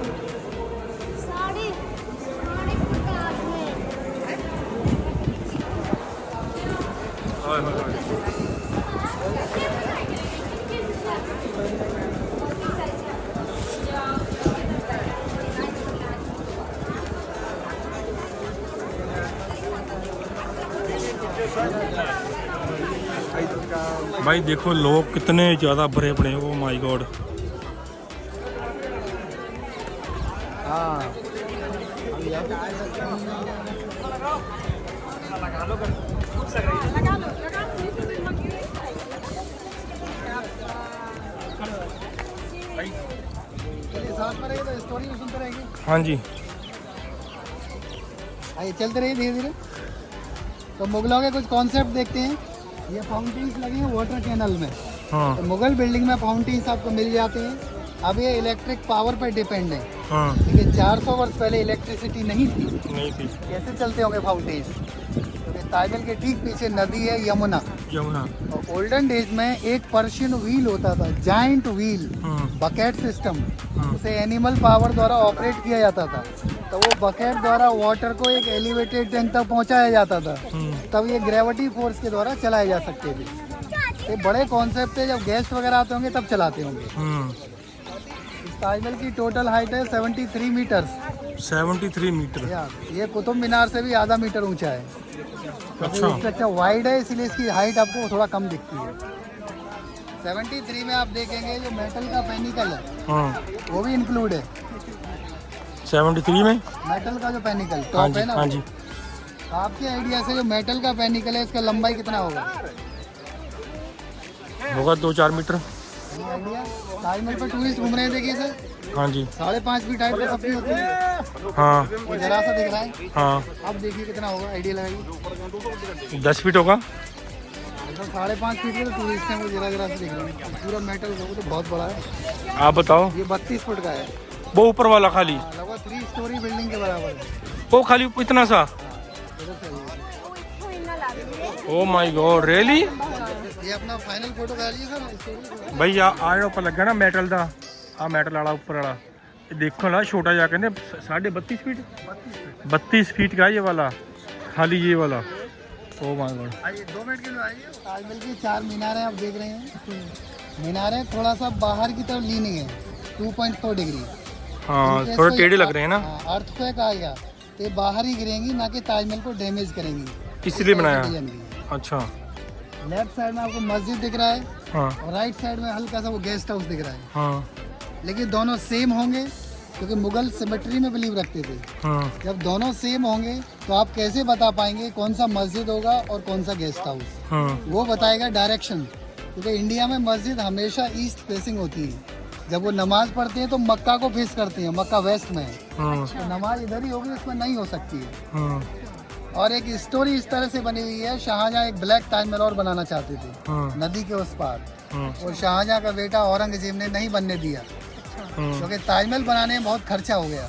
भाई देखो लोग कितने ज़्यादा भरे पड़े हैं। Oh my God. हाँ, साथ में हाँ जी। आइए चलते रहिए धीरे धीरे। तो मुगलों के कुछ कॉन्सेप्ट देखते हैं। ये फाउंटेन्स लगे हैं वाटर कैनल में। हाँ तो मुगल बिल्डिंग में फाउंटेन्स आपको मिल जाते हैं। अब ये इलेक्ट्रिक पावर पर डिपेंड है। हाँ। लेकिन 400 वर्ष पहले इलेक्ट्रिसिटी नहीं थी। नहीं थी। कैसे चलते होंगे फाउंटेन्स? क्योंकि ताजमहल के ठीक पीछे नदी है यमुना। यमुना। और ओल्डन डेज में एक पर्शियन व्हील होता था, जाइंट व्हील, हाँ। Bucket system. उसे एनिमल पावर द्वारा ऑपरेट किया जाता था। तो वो बकेट द्वारा वाटर को एक एलिवेटेड टैंक तक पहुंचाया जाता था। तब ये ग्रेविटी फोर्स के द्वारा चलाए जा सकते थे। ये बड़े कॉन्सेप्ट है, जब गेस्ट वगैरह आते होंगे तब चलाते होंगे। इस ताजमहल की टोटल हाइट है 73 मीटर्स। 73 मीटर। ये कुतुब मीनार से भी आधा मीटर ऊंचा है। अच्छा। अच्छा वाइड है, इसलिए इसकी हाइट आपको थोड़ा कम दिखती है। 73 में आप देखेंगे जो मेटल का पेनिकल है, हाँ। वो भी इंक्लूड है। 73 में मेटल का जो पेनिकल हाँ टॉप जी। है ना, हाँ जी। आपके आइडिया से जो मेटल का पेनिकल है इसका लंबाई कितना होगा? होगा 2-4 मीटर। आइडिया? ताजमहल पर टूरिस्ट घूम रहे हैं, देखिए सर, हाँ जी। 5.5 फीट हाइट पर सबकी होती है। हाँ। ये जरा सा दिख रहा है। हाँ। अब देखिए कितना होगा, आइडिया लगाइए। 10 फीट होगा। तो 5.5 फीट के तो टूरिस्ट हैं, वो जरा से दिख रहे हैं। पूरा मेटल का, वो तो बहुत बड़ा है। आप बताओ। ये 32 फुट का है। वो ऊपर वाला खाली, लगभग 3 स्टोरी बिल्डिंग के बराबर है। वो खाली इतना सा। इधर से ओ माय गॉड, रियली? ये अपना फाइनल फोटो खा लीजिए सर। भाई आ ਉੱਪਰ ਲੱਗਾ ਨਾ ਮੈਟਲ ਦਾ, ਆ ਮੈਟਲ ਵਾਲਾ ਉੱਪਰ ਵਾਲਾ, ਇਹ ਦੇਖਣ ਵਾਲਾ छोटा जा कहते 32.5 फीट। 32 फीट का ये वाला, खाली ये वाला। Oh my God. आइए 2 मिनट के लिए आइए। ताजमहल की 4 मीनारें आप देख रहे हैं। मीनारें थोड़ा सा बाहर की तरफ लीनिंग है, 2.4 डिग्री। हाँ, थोड़े टेढ़े लग रहे हैं ना। अर्थक्वेक आएगा तो ये बाहर ही गिरेंगी, ना कि ताजमहल को डैमेज करेंगी, इसलिए बनाया। अच्छा। लेफ्ट साइड में आपको मस्जिद दिख रहा है, हाँ। और राइट साइड में हल्का सा वो गेस्ट हाउस दिख रहा है। हाँ। लेकिन दोनों सेम होंगे, क्योंकि मुगल सिमेट्री में बिलीव रखते थे। हाँ। जब दोनों सेम होंगे तो आप कैसे बता पाएंगे कौन सा मस्जिद होगा और कौन सा गेस्ट हाउस? हाँ। वो बताएगा डायरेक्शन। क्योंकि इंडिया में मस्जिद हमेशा ईस्ट फेसिंग होती है। जब वो नमाज पढ़ते हैं तो मक्का को फेस करते हैं, मक्का वेस्ट में है। हाँ। तो नमाज इधर ही होगी, उसमें नहीं हो सकती है। हाँ। और एक स्टोरी इस तरह से बनी हुई है, शाहजहां एक ब्लैक ताजमहल और बनाना चाहते थे, हाँ। नदी के उस पार। हाँ। और शाहजहां का बेटा औरंगजेब ने नहीं बनने दिया, क्योंकि ताजमहल बनाने में बहुत खर्चा हो गया।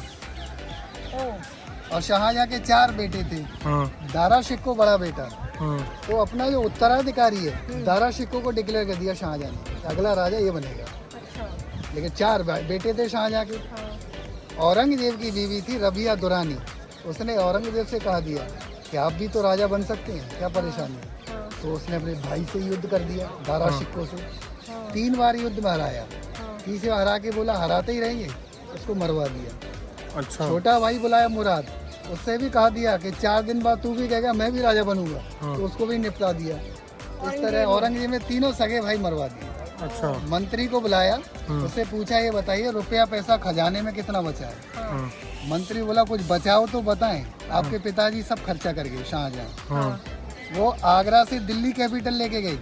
और शाहजहां के 4 बेटे थे। हाँ। दारा शिकोह बड़ा बेटा, हाँ। तो अपना जो उत्तराधिकारी है दारा शिकोह को डिक्लेयर कर दिया शाहजहां ने, अगला राजा ये बनेगा। लेकिन 4 बेटे थे शाहजहां के। औरंगजेब की बीवी थी रबिया दुरानी। उसने औरंगजेब से कहा दिया कि आप भी तो राजा बन सकते हैं, क्या परेशानी है? तो उसने अपने भाई से युद्ध कर दिया, दारा शिकोह से। 3 बार युद्ध में हराया। तीसरे हरा के बोला हराते ही रहेंगे, उसको मरवा दिया। अच्छा। छोटा भाई बुलाया मुराद, उससे भी कहा दिया कि 4 दिन बाद तू भी कहेगा मैं भी राजा बनूंगा, तो उसको भी निपटा दिया। इस तरह औरंगजेब ने तीनों सगे भाई मरवा दिए। अच्छा। मंत्री को बुलाया, उससे पूछा ये बताइए रुपया पैसा खजाने में कितना बचा है? हाँ। मंत्री बोला कुछ बचाओ तो बताएं, आपके पिताजी सब खर्चा कर गए शाहजहां। हाँ। वो आगरा से दिल्ली कैपिटल लेके गई,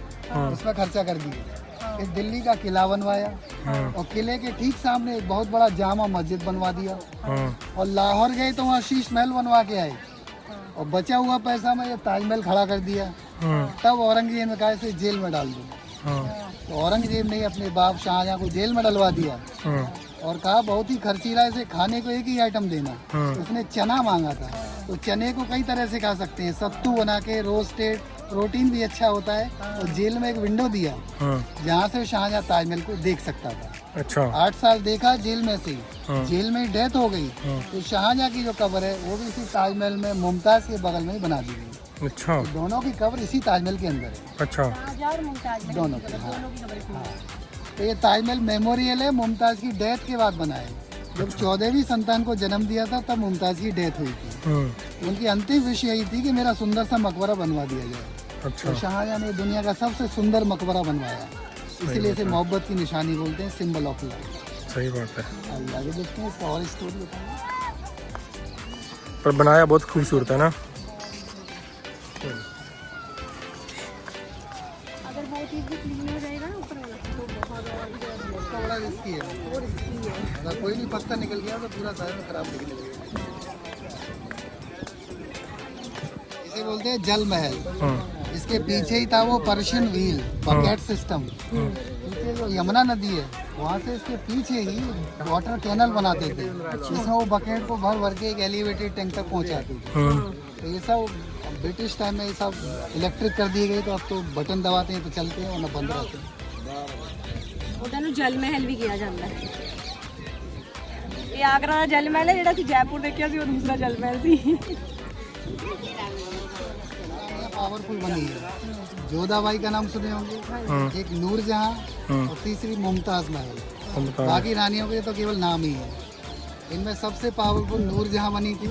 उसमें खर्चा कर दिए। इस दिल्ली का किला बनवाया, और किले के ठीक सामने एक बहुत बड़ा जामा मस्जिद बनवा दिया। हाँ। और लाहौर गए तो वहाँ शीश महल बनवा के आए, और बचा हुआ पैसा में ये ताजमहल खड़ा कर दिया। तब औरंगजेब ने कहा इसे जेल में डाल दो। तो औरंगजेब ने अपने बाप शाहजहां को जेल में डलवा दिया, और कहा बहुत ही खर्चीला, इसे खाने को एक ही आइटम देना। उसने चना मांगा था, तो चने को कई तरह से खा सकते हैं, सत्तू बना के, रोस्टेड, प्रोटीन भी अच्छा होता है। और जेल में एक विंडो दिया, जहाँ से शाहजहां ताजमहल को देख सकता था। अच्छा। 8 साल देखा जेल में से, जेल में डेथ हो गई। तो शाहजहां की जो कब्र है वो भी इसी ताजमहल में मुमताज के बगल में ही बना दी गई। अच्छा। तो दोनों की कब्र इसी ताजमहल के अंदर है। अच्छा। दोनों की, हाँ। तो ये ताजमहल मेमोरियल है, मुमताज की डेथ के बाद बना है। जब 14वीं संतान को जन्म दिया था तब मुमताज की डेथ हुई थी। उनकी अंतिम विश यही थी कि मेरा सुंदर सा मकबरा बनवा दिया जाए। अच्छा। तो शाहजहां ने दुनिया का सबसे सुंदर मकबरा बनवाया, इसलिए इसे मोहब्बत की निशानी बोलते हैं, सिंबल ऑफ लव। सही बात है। अल्लाह के देखते हैं इसका और स्टोरी बताएं। पर बनाया बहुत खूबसूरत है ना। अगर वो चीज़ भी क्लीन हो जाएगा ना ऊपर वाला, तो बहुत उसका बड़ा रिस्की है, वो रिस्की है। अगर कोई भी पत्ता निकल गया तो पूरा टायर खराब दिखने लगेगा। इसे बोलते हैं जल महल। इसके पीछे ही था वो पर्शियन व्हील बकेट सिस्टम। पीछे जो यमुना नदी है वहाँ से इसके पीछे ही वाटर कैनल बनाते थे, जिसमें वो बकेट को भर भर के एक एलिवेटेड टैंक तक पहुँचाते थे। तो ये सब ब्रिटिश टाइम में ये सब इलेक्ट्रिक कर दिए गए, तो अब तो बटन दबाते हैं तो चलते हैं, वरना बंद रहते हैं। ਉਹਦਾ ਨੂੰ ਜਲ ਮਹਿਲ ਵੀ ਕਿਹਾ ਜਾਂਦਾ ਹੈ। ਇਹ ਆਗਰਾ ਦਾ ਜਲ ਮਹਿਲ ਹੈ, ਜਿਹੜਾ ਅਸੀਂ ਜੈਪੁਰ ਦੇਖਿਆ ਸੀ ਉਹ ਦੂਸਰਾ ਜਲ ਮਹਿਲ ਸੀ। पावरफुल बनी है। जोधाबाई का नाम सुने होंगे, एक नूरजहां और तीसरी मुमताज महल। बाकी रानियों के तो केवल नाम ही है। इनमें सबसे पावरफुल नूरजहां बनी थी,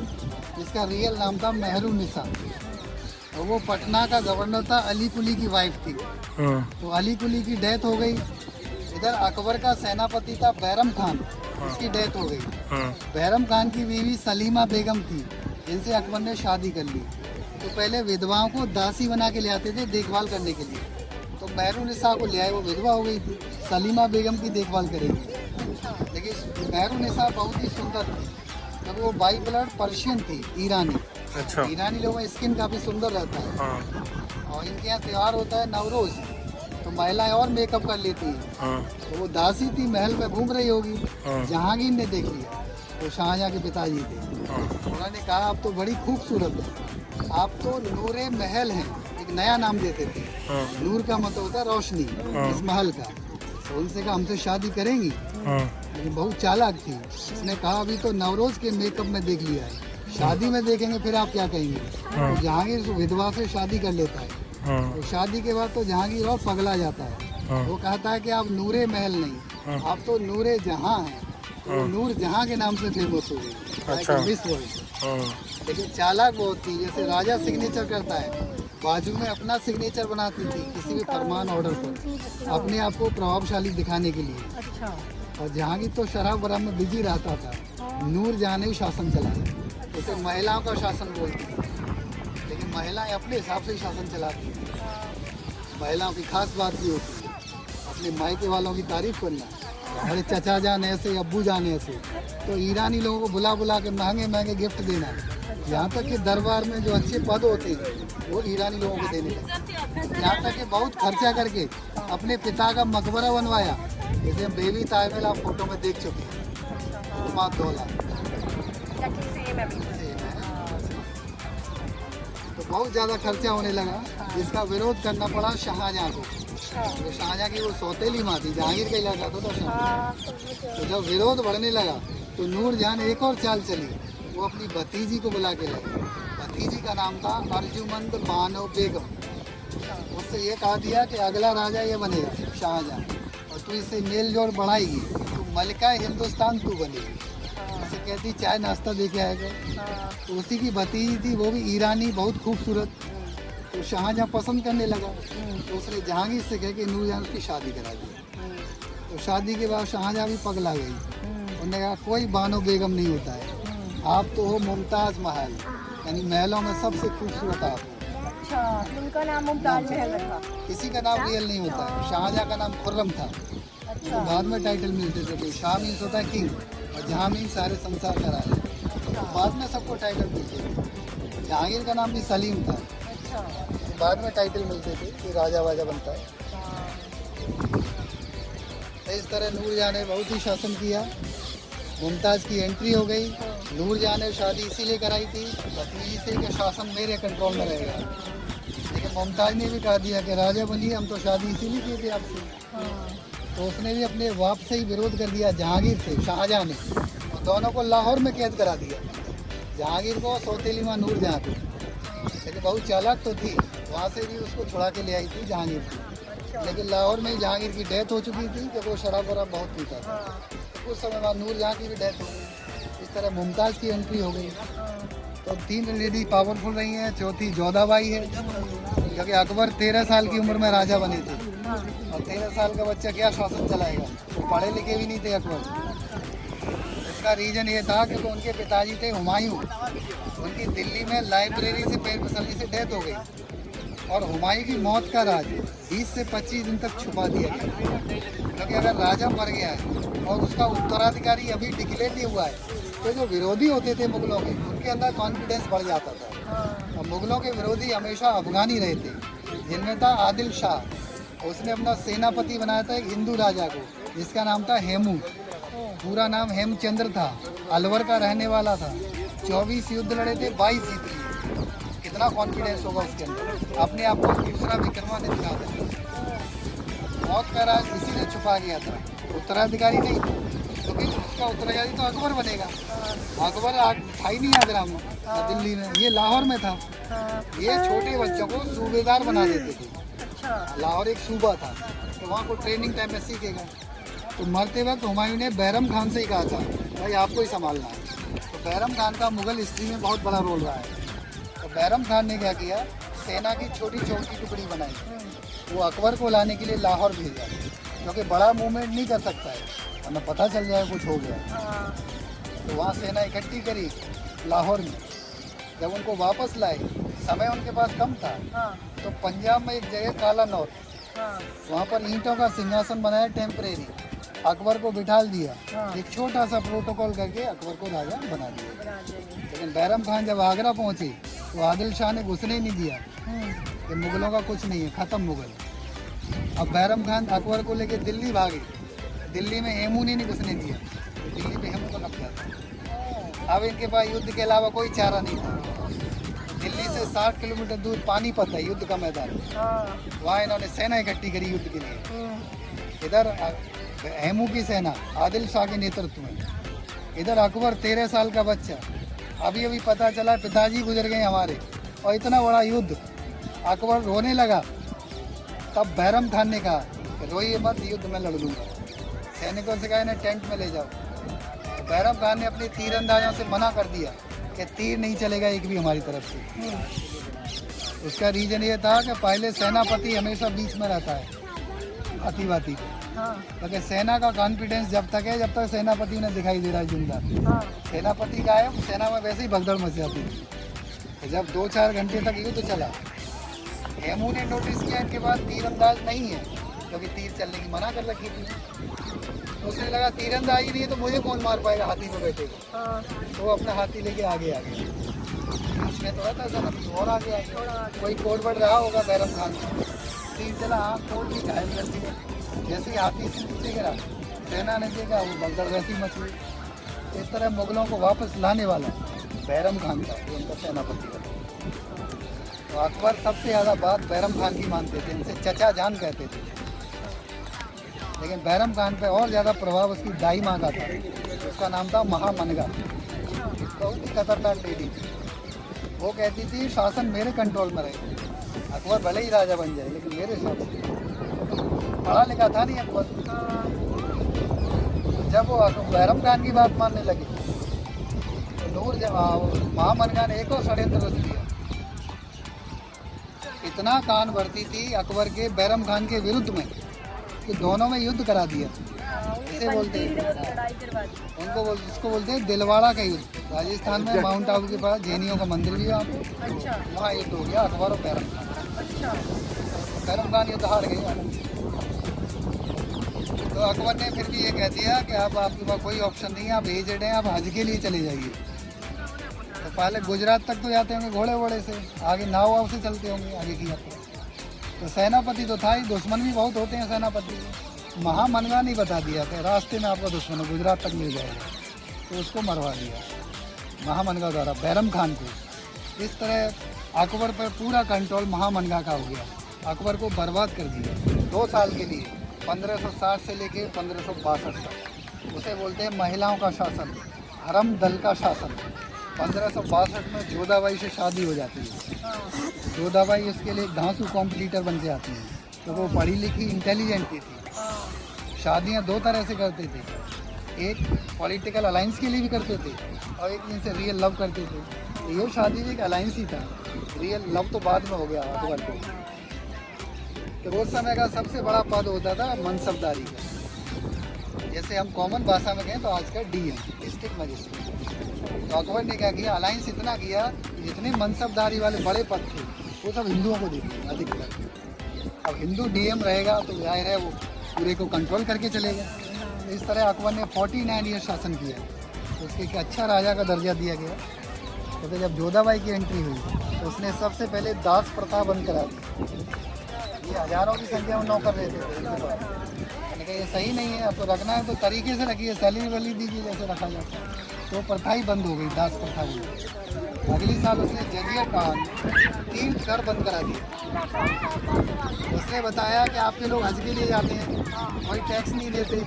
जिसका रियल नाम था मेहरुन्निसा, और वो पटना का गवर्नर था। अली कुली की वाइफ थी, तो अली कुली की डेथ हो गई। इधर अकबर का सेनापति था बैरम खान, उसकी डेथ हो गई। बैरम खान की बीवी सलीमा बेगम थी, इनसे अकबर ने शादी कर ली। तो पहले विधवाओं को दासी बना के ले आते थे देखभाल करने के लिए, तो मेहरुन्निसा को ले आए, वो विधवा हो गई थी, सलीमा बेगम की देखभाल करेगी। लेकिन मेहरुन्निसा बहुत ही सुंदर थी, क्योंकि वो बाई ब्लड पर्शियन थी, ईरानी। अच्छा। ईरानी लोगों का स्किन काफ़ी सुंदर रहता है। और इनके यहाँ त्यौहार होता है नवरोज, तो महिलाएं और मेकअप कर लेती हैं। तो वो दासी थी, महल में घूम रही होगी, जहांगीर ने देख लिया, तो शाहजहां के पिताजी थे। उन्होंने कहा आप तो बड़ी खूबसूरत है, आप तो नूरे महल हैं, एक नया नाम देते थे। नूर का मतलब होता है रोशनी, इस महल का। तो उनसे कहा हमसे शादी करेंगी, लेकिन बहुत चालाक थी। उसने कहा अभी तो नवरोज के मेकअप में देख लिया है, शादी में देखेंगे फिर आप क्या कहेंगे। तो जहांगीर विधवा से शादी कर लेता है। तो शादी के बाद तो जहांगीर और पगला जाता है। वो कहता है कि आप नूरे महल नहीं, आप तो नूरे जहां हैं। तो नूर जहां के नाम से फेमस हो गई। अच्छा। Miss world. लेकिन चालाक बहुत थी, जैसे राजा सिग्नेचर करता है, बाजू में अपना सिग्नेचर बनाती थी किसी भी फरमान ऑर्डर पर, अपने आप को प्रभावशाली दिखाने के लिए। अच्छा। और जहांगीर तो शराब वराब में बिजी रहता था, नूर जहां ने ही शासन चलाया। उसे महिलाओं का शासन बोलती थी, लेकिन महिलाएं अपने हिसाब से ही शासन चलाती थी। महिलाओं की खास बात ये होती है अपने मायके वालों की तारीफ करना, अरे चचा जान ऐसे, अब्बू जान ऐसे। तो ईरानी लोगों को बुला बुला के महंगे महंगे गिफ्ट देना, यहाँ तक कि दरबार में जो अच्छे पद होते हैं वो ईरानी लोगों को देने लगे। यहाँ तक कि बहुत खर्चा करके अपने पिता का मकबरा बनवाया, जैसे हम बेबी ताजमहल आप फोटो में देख चुके हैं, मातौला। तो बहुत ज़्यादा खर्चा होने लगा, जिसका विरोध करना पड़ा शाहजहां को। तो शाहजहां की वो सौतेली माँ थी, जहांगीर का इलाका था तो शाहजहां। तो जब विरोध बढ़ने लगा तो नूरजहां ने एक और चाल चली, वो अपनी भतीजी को बुला के लाई। भतीजी का नाम था अर्जुमंद बानो बेगम। उससे ये कहा दिया कि अगला राजा ये बनेगा शाहजहां, और तू इससे मेल जोल बढ़ाएगी, तो मलिका हिंदुस्तान तू बनेगी। उसे कहती चाय नाश्ता दे के आएगा। तो उसी की भतीजी थी, वो भी ईरानी, बहुत खूबसूरत। तो शाहजहां पसंद करने लगा, तो उसने जहांगीर से कह के नूरजहां की शादी करा दी। तो शादी के बाद शाहजहां भी पगला गई। उन्होंने कहा कोई बानो बेगम नहीं होता है, आप तो हो मुमताज महल, यानी महलों में सबसे खूबसूरत आप हो। अच्छा, उनका नाम मुमताज महल रखा। किसी का नाम रियल नहीं होता है। शाहजहां का नाम खुर्रम था, तो बाद में टाइटल मिलते थे। तो शाह मीन्स होता है किंग, और जहां मीन्स सारे संसार का राजा। तो बाद में सबको टाइटल मिलते थे। जहांगीर का नाम भी सलीम था, बाद में टाइटल मिलते थे कि राजा वाजा बनता है। तो इस तरह नूरजहां ने बहुत ही शासन किया। मुमताज़ की एंट्री हो गई। नूरजहां ने शादी इसीलिए कराई थी भतीजी से कि शासन मेरे कंट्रोल में रहेगा। लेकिन मुमताज़ ने भी कहा दिया कि राजा बनिए, हम तो शादी इसीलिए किए थे आपसे। तो उसने भी अपने बाप से ही विरोध कर दिया, जहांगीर से, शाहजहां ने। और दोनों को लाहौर में कैद करा दिया, जहांगीर को, सौतेली माँ नूरजहां को। लेकिन बहुत चालाक तो थी, वहाँ से भी उसको छुड़ा के ले आई थी जहांगीर को। लेकिन लाहौर में ही जहांगीर की डेथ हो चुकी थी, क्योंकि वो शराब वराब बहुत पीता था। कुछ समय बाद नूरजहां की भी डेथ हो गई। इस तरह मुमताज़ की एंट्री हो गई। तो 3 लेडी पावरफुल रही हैं। चौथी जोधाबाई है, क्योंकि अकबर 13 साल की उम्र में राजा बने थे, और 13 साल का बच्चा क्या शासन चलाएगा। वो पढ़े लिखे भी नहीं थे अकबर। इसका रीज़न ये था कि उनके पिताजी थे हुमायूं, उनकी दिल्ली में लाइब्रेरी से पैर फिसलने से डेथ हो गई। और हुमायूं की मौत का राज 20 से 25 दिन तक छुपा दिया गया, क्योंकि अगर राजा मर गया है और उसका उत्तराधिकारी अभी डिक्लेयर नहीं हुआ है तो जो विरोधी होते थे मुगलों के, उनके अंदर कॉन्फिडेंस बढ़ जाता था। और मुगलों के विरोधी हमेशा अफगानी रहे थे, जिनमें था आदिल शाह। उसने अपना सेनापति बनाया था एक हिंदू राजा को, जिसका नाम था हेमू। पूरा नाम हेमचंद्र था, अलवर का रहने वाला था। 24 युद्ध लड़े थे, 22 जीत लिए। कितना कॉन्फिडेंस होगा उसके अंदर, अपने आप को दूसरा विक्रमादित्य दिखा था। मौत का राज इसी ने छुपा गया था, उत्तराधिकारी नहीं, क्योंकि उसका उत्तराधिकारी तो अकबर बनेगा। अकबर था ही नहीं आगरा में, दिल्ली में, ये लाहौर में था। ये छोटे बच्चों को सूबेदार बना देते थे। लाहौर एक सूबा था, तो वहाँ को ट्रेनिंग टाइम में सीखेगा। तो मरते वक्त हुमायूं ने बैरम खान से ही कहा था, भाई आपको ही संभालना है। तो बैरम खान का मुगल हिस्ट्री में बहुत बड़ा रोल रहा है। तो बैरम खान ने क्या किया, सेना की छोटी छोटी टुकड़ी बनाई, वो अकबर को लाने के लिए लाहौर भेजा, क्योंकि बड़ा मूवमेंट नहीं कर सकता है, हमें पता चल जाए कुछ हो गया। तो वहाँ सेना इकट्ठी करी लाहौर में। जब उनको वापस लाए, समय उनके पास कम था, तो पंजाब में एक जगह काला नौर, वहाँ पर ईंटों का सिंहासन बनाया टेम्परेरी, अकबर को बिठा दिया। एक छोटा सा प्रोटोकॉल करके अकबर को राजा बना दिया। लेकिन बैरम खान जब आगरा पहुँचे तो आदिल शाह ने घुसने ही नहीं दिया कि मुगलों का कुछ नहीं है, ख़त्म मुगल। अब बैरम खान अकबर को लेके दिल्ली भागे, दिल्ली में हेमू ने नहीं घुसने दिया, दिल्ली पे हेमू का कब्जा था। अब इनके पास युद्ध के अलावा कोई चारा नहीं था। दिल्ली से 60 किलोमीटर दूर पानीपत है, युद्ध का मैदान, वहाँ इन्होंने सेना इकट्ठी करी युद्ध के लिए। इधर हेमू की सेना आदिल शाह के नेतृत्व में, इधर अकबर 13 साल का बच्चा। अभी अभी पता चला पिताजी गुजर गए हमारे, और इतना बड़ा युद्ध। अकबर रोने लगा, तब बैरम खान ने कहा रोइए मत, युद्ध में लड़ लूँगा। सैनिकों से कहा इन्हें टेंट में ले जाओ। बैरम खान ने अपने तीरंदाजों से मना कर दिया कि तीर नहीं चलेगा एक भी हमारी तरफ से। उसका रीजन ये था कि पहले सेनापति हमेशा बीच में रहता है अतिवादी पे, क्योंकि सेना का कॉन्फिडेंस जब तक है जब तक सेनापति ने दिखाई दे रहा है जिंदा। सेनापति का है, सेना में वैसे ही भगदड़ मच जाती थी। जब 2-4 घंटे तक युद्ध चला, हेमू ने नोटिस किया इनके पास तीरंदाज नहीं है, क्योंकि तीर चलने की मना कर रखी थी। तो उसे लगा तीरंदाजी नहीं है तो मुझे कौन मार पाएगा हाथी पे बैठे को। तो वो अपना हाथी लेके आगे आ गया। इसमें तो रहता था और आगे आ गया, कोई कोड बढ़ रहा होगा बैरम खान, तीर चला, आँख खोल दी, घायल कर दिया। जैसे ही हाथी से नीचे गिरा, सेना ने देखा, वो भगदड़ वैसी मच गई। इस तरह मुगलों को वापस लाने वाला बैरम खान था, वो उनका सेनापति था। तो अकबर सबसे ज़्यादा बात बैरम खान की मानते थे, इनसे चचा जान कहते थे। लेकिन बैरम खान पे और ज़्यादा प्रभाव उसकी दाई माँ का था, उसका नाम था महामनगा। बहुत ही खतरनाक लेडी थी। वो कहती थी शासन मेरे कंट्रोल में रहे, अकबर भले ही राजा बन जाए लेकिन मेरे हिसाब से। पढ़ा लिखा था नहीं अकबर। जब वो बैरम खान की बात मानने लगी तो नूर महामनगा ने एक और षड्यंत्र रच दिया। इतना कान भरती थी अकबर के बैरम खान के विरुद्ध में कि दोनों में युद्ध करा दिया। इसे बोलते हैं, इसको बोलते हैं दिलवाड़ा का युद्ध। राजस्थान में माउंट आबू के पास जैनियों का मंदिर भी है वहाँ पे। वहाँ युद्ध हो गया अकबर और बैरम खान। बैरम खान युद्ध हार गए। तो अकबर ने फिर भी ये कह दिया कि अब आपके पास कोई ऑप्शन नहीं है, आप एजेड हैं, आप हज के लिए चले जाइए। तो पहले गुजरात तक तो जाते होंगे घोड़े वोड़े से, आगे नाव वाव से चलते होंगे आगे की यात्रा। तो सेनापति तो था ही, दुश्मन भी बहुत होते हैं सेनापति। महामनगा नहीं बता दिया कि रास्ते में आपका दुश्मन है, गुजरात तक मिल जाएगा, तो उसको मरवा दिया महामनगा द्वारा बैरम खान को। इस तरह अकबर पर पूरा कंट्रोल महामनगा का हो गया, अकबर को बर्बाद कर दिया 2 साल के लिए, 1560 से लेके 1562 तक। उसे बोलते हैं महिलाओं का शासन, हरम दल का शासन। 1562 में जोधाबाई से शादी हो जाती है। जोधाबाई उसके लिए घांसू कॉम्पिटिटर बन के आती है, तो वो पढ़ी लिखी इंटेलिजेंट थी। शादियां 2 तरह से करते थे, एक पॉलिटिकल अलायंस के लिए भी करते थे और एक जिनसे रियल लव करते थे। तो ये शादी भी एक अलायंस ही था, रियल लव तो बाद में हो गया अकबर को। तो उस समय का सबसे बड़ा पद होता था मनसबदारी का, जैसे हम कॉमन भाषा में कहें तो आज का DM डिस्ट्रिक्ट मजिस्ट्रेट। तो अकबर ने क्या किया, अलायंस इतना किया, जितने मनसबदारी वाले बड़े पद थे वो सब हिंदुओं को देती है अधिकतर। अब हिंदू डीएम रहेगा तो जाहिर है वो पूरे को कंट्रोल करके चलेगा। तो इस तरह अकबर ने 49 ईयर शासन किया, तो उसके एक अच्छा राजा का दर्जा दिया गया। तो फिर जब जोधाबाई की एंट्री हुई तो उसने सबसे पहले दास प्रथा बंद करा दी। ये हज़ारों की संख्या में नौकर रहते थे उनके पास। मैंने कहा ये सही नहीं है, अब तो रखना है तो तरीके से रखिए, सैलरी वैली दीजिए जैसे रखा जाता है। तो प्रथा ही बंद हो गई, दास प्रथा हुई। अगले साल उसने जजिया खान तीर्थ घर बंद करा दिया। उसने बताया कि आपके लोग हज के लिए जाते हैं, कोई टैक्स नहीं देते,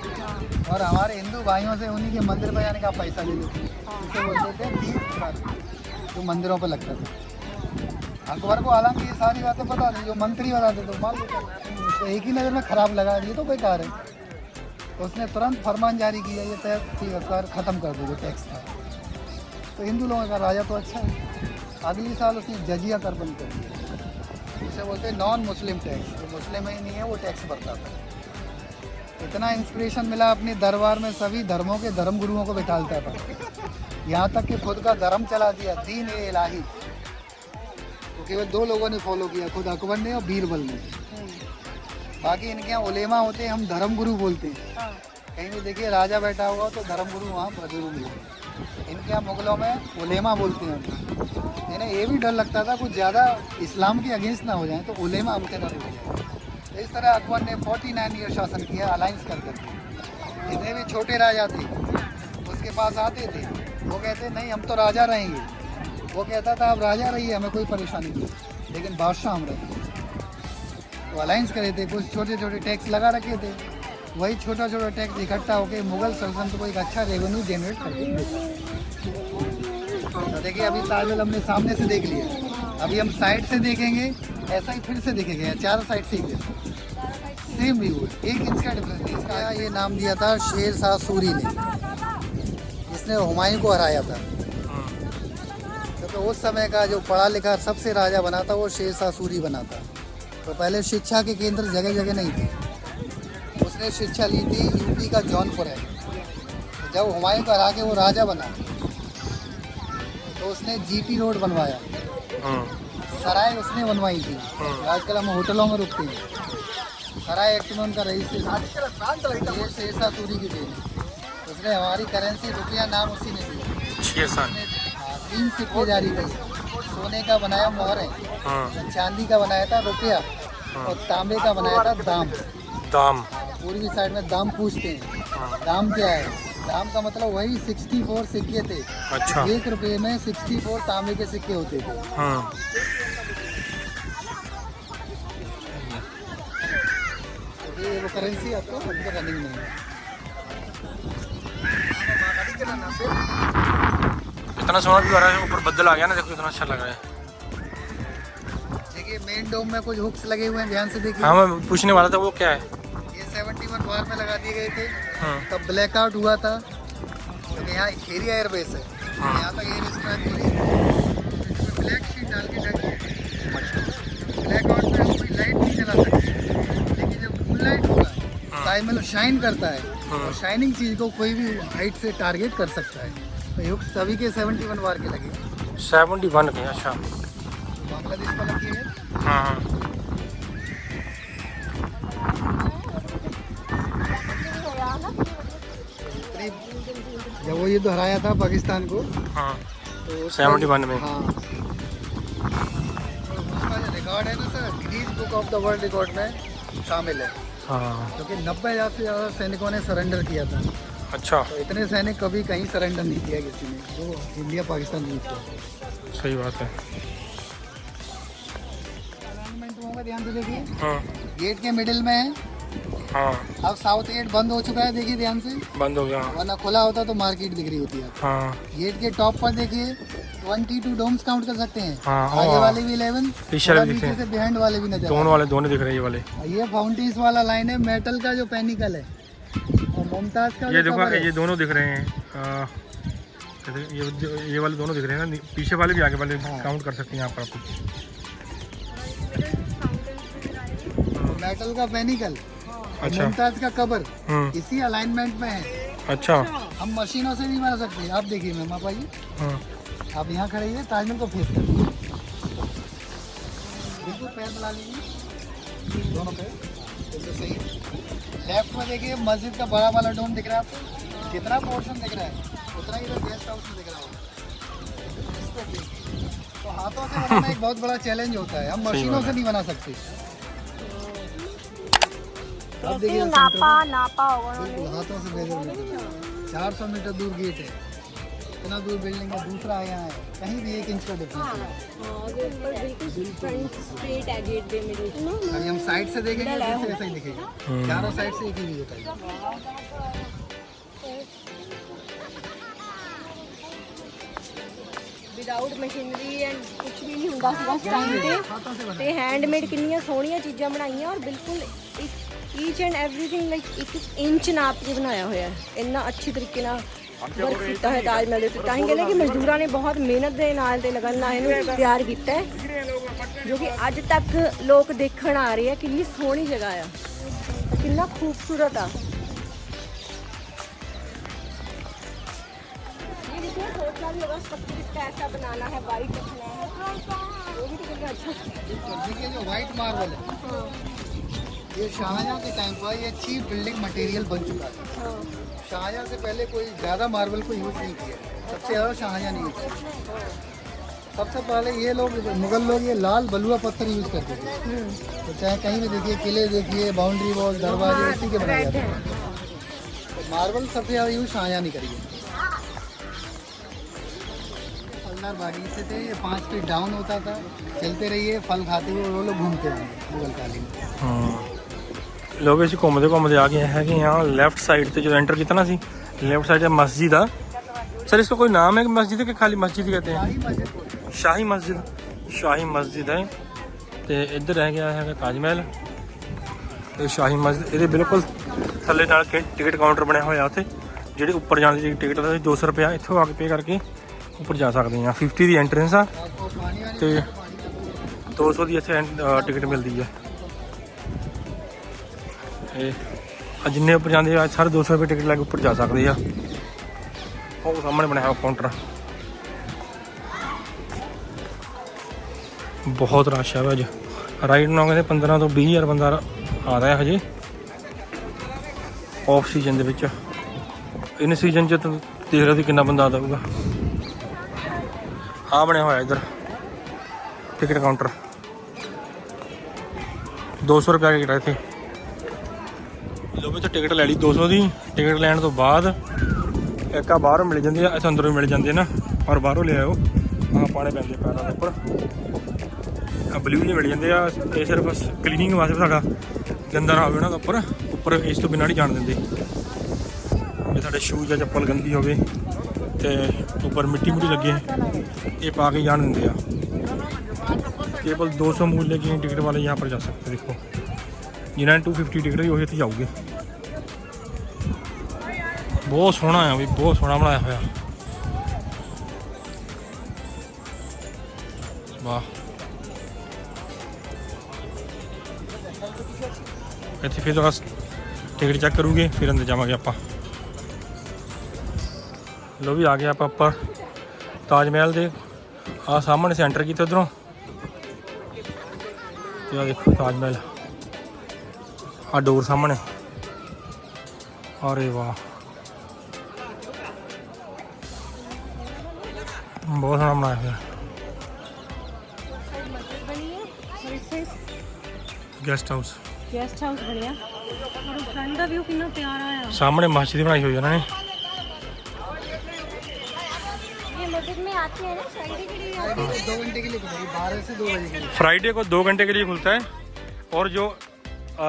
और हमारे हिंदू भाइयों से उन्हीं के मंदिर पर जाने का पैसा ले लेते, इसे बोलते थे तीर्थ घर, जो मंदिरों पर लगता था। अकबर को हालांकि ये सारी बातें पता थी, जो मंत्री बताते तो मान लेते, तो एक ही नज़र में ख़राब लगा, ये तो बेकार है। तो उसने तुरंत फरमान जारी किया, ये टैक्स कर ख़त्म कर दो जो टैक्स था। तो हिंदू लोगों का राजा तो अच्छा है। अगली साल उसने जजिया कर बंद कर दिया, उसे बोलते हैं नॉन मुस्लिम टैक्स, जो मुस्लिम ही नहीं है वो टैक्स भरता था। इतना इंस्पिरेशन मिला अपने दरबार में, सभी धर्मों के धर्म गुरुओं को बैठालता था, यहाँ तक कि खुद का धर्म चला दिया, दीन ए इलाही। तो केवल 2 लोगों ने फॉलो किया, खुद अकबर ने और बीरबल ने। बाकी इनके यहाँ उलेमा होते हैं, हम धर्म गुरु बोलते हैं। कहीं भी देखिए राजा बैठा हुआ तो धर्म गुरु वहाँ बुजुर्ग मिले। इनके यहाँ मुगलों में उलेमा बोलते हैं। इन्हें ये भी डर लगता था कुछ ज़्यादा इस्लाम के अगेंस्ट ना हो जाए, तो उलेमा उनके नाम हो जाए। तो इस तरह अकबर ने 49 ईयर शासन किया अलायंस कर करके। जितने भी छोटे राजा थे उसके पास आते थे, वो कहते नहीं हम तो राजा रहेंगे, वो कहता था आप राजा रहिए, हमें कोई परेशानी नहीं, लेकिन बादशाह हम रहेंगे। तो अलायंस करे थे, कुछ छोटे छोटे टैक्स लगा रखे थे, वही छोटा छोटा टैक्स इकट्ठा होकर मुगल सल्तनत को एक अच्छा रेवेन्यू जनरेट करके देते। तो देखिए अभी ताजमहल हमने सामने से देख लिया, अभी हम साइड से देखेंगे, ऐसा ही फिर से देखेंगे, 4 साइड से ही सेम व्यू है, 1 इंच का डिफरेंस है। इसका ये नाम दिया था शेर शाह सूरी ने, जिसने हुमायूं को हराया था। तो उस समय का जो पढ़ा लिखा सबसे राजा बना था वो शेर शाह सूरी बना था। तो पहले शिक्षा के केंद्र जगह जगह नहीं थे, उसने शिक्षा ली थी यूपी का जौनपुर है। जब हुमायूं को हरा के वो राजा बना तो उसने जीटी रोड बनवाया, सराय उसने बनवाई थी। आजकल हम होटलों में रुकते हैं, सराय एक्ट में उनका रजिस्ट्रेशन ये शेर शाह सूरी की थी। उसने हमारी करेंसी रुपया नाम उसी ने दिया। 3 सिक्के जारी किए, सोने का बनाया मोहर है, चांदी का बनाया था रुपया, और तांबे का बनाया था दाम। पूर्वी साइड में दाम पूछते हैं, दाम क्या है? दाम का मतलब वही 64 सिक्के थे। अच्छा। 1 रुपये में 64 तांबे के सिक्के होते थे। तो ये वो करेंसी आपको रनिंग नहीं है। इतना सोना भी आ रहा है, ऊपर बदल आ गया ना, देखो इतना अच्छा लग रहा है। देखिए मेन डोम में कुछ हुक्स लगे हुए हैं, ध्यान से देखिए। हाँ मैं पूछने वाला था वो क्या है। ये 71 वार में लगा दिए गए थे, तब ब्लैकआउट हुआ था, क्योंकि यहाँ एरिया एयरबेस है, यहाँ तक एयर स्ट्राइक हो रही है, ब्लैक शीट डाल के ढक दिया। ब्लैकआउट में हम कोई लाइट नहीं चला सकते, लेकिन जब फुल लाइट होगा ताजमहल शाइन करता है, और शाइनिंग चीज़ को कोई भी हाइट से टारगेट कर सकता है। तो हुक्स सभी के 71 वार के लगे। 71 के, अच्छा। बांग्लादेश पर लगी है। हाँ। जब वो युद्ध हराया था पाकिस्तान को, हाँ, तो 71 में। हाँ, उसका जो रिकॉर्ड है ना sir, Guinness book of the world record में शामिल है। हाँ। क्योंकि 90,000 से ज़्यादा सैनिकों ने सरेंडर किया था। अच्छा। तो इतने सैनिक कभी कहीं सरेंडर नहीं किया किसी ने, जो इंडिया पाकिस्तान युद्ध किया। सही बात है। ध्यान से देखिए, हाँ। गेट के मिडिल में है। हाँ। अब साउथ गेट बंद हो चुका है, देखिए ध्यान से, बंद हो गया, वरना खुला होता तो मार्केट दिख रही होती है। हाँ। गेट के टॉप पर देखिए 22 डोम्स काउंट कर सकते हैं। हाँ, आगे वाले भी 11, पीछे वाले नीचे से बिहाइंड वाले भी नजर दोनों दिख रहे हैं। ये वाले, ये फाउंटेन्स वाला लाइन है, मेटल का जो पेनिकल है, और मुमताज का ये देखो, ये दोनों दिख रहे हैं। ये वाले दोनों दिख रहे हैं ना, पीछे वाले भी आगे वाले काउंट कर सकते हैं यहाँ पर आपको। मेटल का पेनिकल, अच्छा। मुमताज का कबर इसी अलाइनमेंट में है। अच्छा। हम मशीनों से नहीं बना सकते। आप देखिए मैम, आप आइए, हाँ। आप यहाँ खड़े हैं, ताजमहल को फेस करिए, पैर मिला लीजिए, दोनों पैर बिल्कुल सही। लेफ्ट में देखिए मस्जिद का बड़ा वाला डोम दिख रहा है आपको, जितना पोर्शन दिख रहा है उतना ही इधर गेस्ट हाउस में दिख रहा होगा। इसको देखिए, तो हाथों से बनाना एक बहुत बड़ा चैलेंज होता है, हम मशीनों से नहीं बना सकते। अब देखिए नापा होगा बिल्कुल हाथों से मेजर 400 मीटर दूर गेट है, इतना दूर बिल्डिंग है, दूसरा यहाँ है, कहीं भी 1 इंच का डिफरेंस है। अभी हम साइड से देखेंगे तो ऐसा ही दिखेगा, चारों साइड से एक ही गेट है। ਵਿਦਆਊਟ ਮਸ਼ੀਨਰੀ ਐਂਡ ਕੁਝ ਵੀ ਨਹੀਂ ਹੁੰਦਾ ਸੀਗਾ ਉਸ ਟਾਈਮ ਤੇ ਹੈਂਡਮੇਡ ਕਿੰਨੀਆਂ ਸੋਹਣੀਆਂ ਚੀਜ਼ਾਂ ਬਣਾਈਆਂ ਔਰ ਬਿਲਕੁਲ each and everything like 1 inch ਨਾਪ ਕੇ ਬਣਾਇਆ ਹੋਇਆ ਹੈ। ਇੰਨਾ ਅੱਛੀ ਤਰੀਕੇ ਨਾਲ ਵਰਕ ਕੀਤਾ ਹੈ ਤਾਜ ਮਹਿਲ ਦੇ ਉੱਤੇ। ਤਾਂ ਹੀ ਕਹਿੰਦੇ ਕਿ ਮਜ਼ਦੂਰਾਂ ਨੇ ਬਹੁਤ ਮਿਹਨਤ ਦੇ ਨਾਲ ਤੇ ਲਗਨ ਨਾਲ ਇਹਨੂੰ ਤਿਆਰ ਕੀਤਾ ਹੈ, ਜੋ ਕਿ ਅੱਜ ਤੱਕ ਲੋਕ ਦੇਖਣ ਆ ਰਹੇ ਆ। ਕਿੰਨੀ ਸੋਹਣੀ ਜਗ੍ਹਾ ਆ, ਕਿੰਨਾ ਖੂਬਸੂਰਤ ਆ। सोचना भी होगा स्ट्रक्चर इसका ऐसा बनाना है, वाइट रखना है, वो भी तो कितना अच्छा। देखिए जो व्हाइट मार्बल है ये शाहजहां के टाइम पर ये चीप बिल्डिंग मटेरियल बन चुका है। शाहजहां से पहले कोई ज़्यादा मार्बल को यूज़ नहीं किया, सबसे ज़्यादा शाहजहां ने यूज़ किया। सबसे पहले ये लोग मुगल लोग ये लाल बलुआ पत्थर यूज़ करते थे, तो चाहे कहीं भी देखिए किले देखिए बाउंड्री वॉल दरवाजे उसी के बनाए जाते हैं। तो मार्बल सबसे ज़्यादा यूज़ शाहजहां ने करी है। फलदार बागीचे थे, ये 5 फीट डाउन होता था, चलते रहिए फल खाते हुए वो लोग घूमते हैं मुगल कालीन। ਲੋਕ ਅਸੀਂ ਘੁੰਮਦੇ ਆ ਗਏ ਹੈਗੇ यहाँ लेफ्ट साइड ਤੇ जो एंटर किया ना सी लेफ्ट साइड है मस्जिद आ। सर इसका कोई नाम है कि मस्जिद है कि खाली मस्जिद ही कहते हैं? शाही मस्जिद है। ਤੇ ਇੱਧਰ ਰਹਿ ਗਿਆ ਹੈਗਾ ਤਾਜ ਮਹਿਲ ਤੇ ਸ਼ਾਹੀ ਮਸਜਿਦ। ਇਹਦੇ ਬਿਲਕੁਲ ਥੱਲੇ ਨਾਲ ਟਿਕਟ ਕਾਊਂਟਰ ਬਣਿਆ ਹੋਇਆ ਉੱਥੇ, ਜਿਹੜੇ ਉੱਪਰ ਜਾਣ ਦੀ ਟਿਕਟ ਦਾ 200 ਰੁਪਇਆ ਇੱਥੋਂ ਆ ਕੇ ਪੇ ਕਰਕੇ ਉੱਪਰ ਜਾ ਸਕਦੇ ਆ। 50 ਦੀ ਐਂਟਰੈਂਸ ਆ ਤੇ 200 ਦੀ ਇੱਥੇ ਟਿਕਟ ਮਿਲਦੀ ਹੈ। ਇਹ ਜਿੰਨੇ ਉੱਪਰ ਜਾਂਦੇ ਆ ਸਾਰੇ 200 ਰੁਪਏ ਟਿਕਟ ਲੈ ਕੇ ਉੱਪਰ ਜਾ ਸਕਦੇ ਆ। ਉਹ ਸਾਹਮਣੇ ਬਣਿਆ ਹੋਇਆ ਕਾਊਂਟਰ, ਬਹੁਤ ਰਸ਼ ਹੈ ਅੱਜ। ਰਾਈਟ ਨੂੰ ਕਹਿੰਦੇ 15 ਤੋਂ 20,000 ਬੰਦਾ ਆ ਰਿਹਾ ਹਜੇ ਆਫ ਸੀਜ਼ਨ ਦੇ ਵਿੱਚ। ਇਨ ਸੀਜ਼ਨ 'ਚ ਤਾਂ ਦੇਖ ਰਹੇ ਸੀ ਕਿੰਨਾ ਬੰਦਾ ਆਦਾ ਹੋਊਗਾ। ਆ ਬਣਿਆ ਹੋਇਆ ਇੱਧਰ ਟਿਕਟ ਕਾਊਂਟਰ, 200 ਰੁਪਏ ਟਿਕਟ ਹੈ ਇੱਥੇ। ਲੋ ਵੀ ਤਾਂ ਟਿਕਟ ਲੈ ਲਈ 200 ਦੀ। ਟਿਕਟ ਲੈਣ ਤੋਂ ਬਾਅਦ ਇੱਕ ਆ ਬਾਹਰੋਂ ਮਿਲ ਜਾਂਦੀ ਆ, ਇੱਥੇ ਅੰਦਰੋਂ ਮਿਲ ਜਾਂਦੇ ਨਾ, ਔਰ ਬਾਹਰੋਂ ਲੈ ਆਓ। ਆਹ ਪਾਣੇ ਪੈਂਦੇ ਪੈਰਾਂ ਦੇ ਉੱਪਰ, ਆ ਬਲੂ ਜਿਹੇ ਮਿਲ ਜਾਂਦੇ ਆ। ਇਹ ਸਿਰਫ ਕਲੀਨਿੰਗ ਵਾਸਤੇ ਸਾਡਾ ਗੰਦਾ ਨਾ ਹੋਵੇ ਉਹਨਾਂ ਦਾ ਉੱਪਰ ਇਸ ਤੋਂ ਬਿਨਾਂ ਨਹੀਂ ਜਾਣ ਦਿੰਦੇ ਵੀ ਸਾਡੇ ਸ਼ੂਜ਼ ਜਾਂ ਚੱਪਲ ਗੰਦੀ ਹੋਵੇ ਤੇ ਉੱਪਰ ਮਿੱਟੀ ਲੱਗੇ ये पा के जान दिया। केवल 200 मूल्य की टिकट वाले यहाँ पर जा सकते। देखो जिन्हें 250 टिकट वही इतने जाओगे। बहुत सोहना है, भी बहुत सोहना बनाया हुआ। वाह इतने फिर तो टिकट चेक करूँगे, फिर अंदर जावांगे आप। लो भी आ गया आप ऊपर ताज महल दे। आ सामने से एंटर किया उधरों, देखो ताज महल आ डोर सामने। अरे वाह बहुत सोहना बनाया हुआ। गेस्ट हाउस बढ़िया और फ्रंट का व्यू कितना प्यारा है। सामने मस्जिद बनाई हुई है उन्होंने। में आती है ना फ्राइडे के लिए, 2 घंटे के लिए खुलेगी, 12 से 2 बजे। फ्राइडे को 2 घंटे के लिए खुलता है। और जो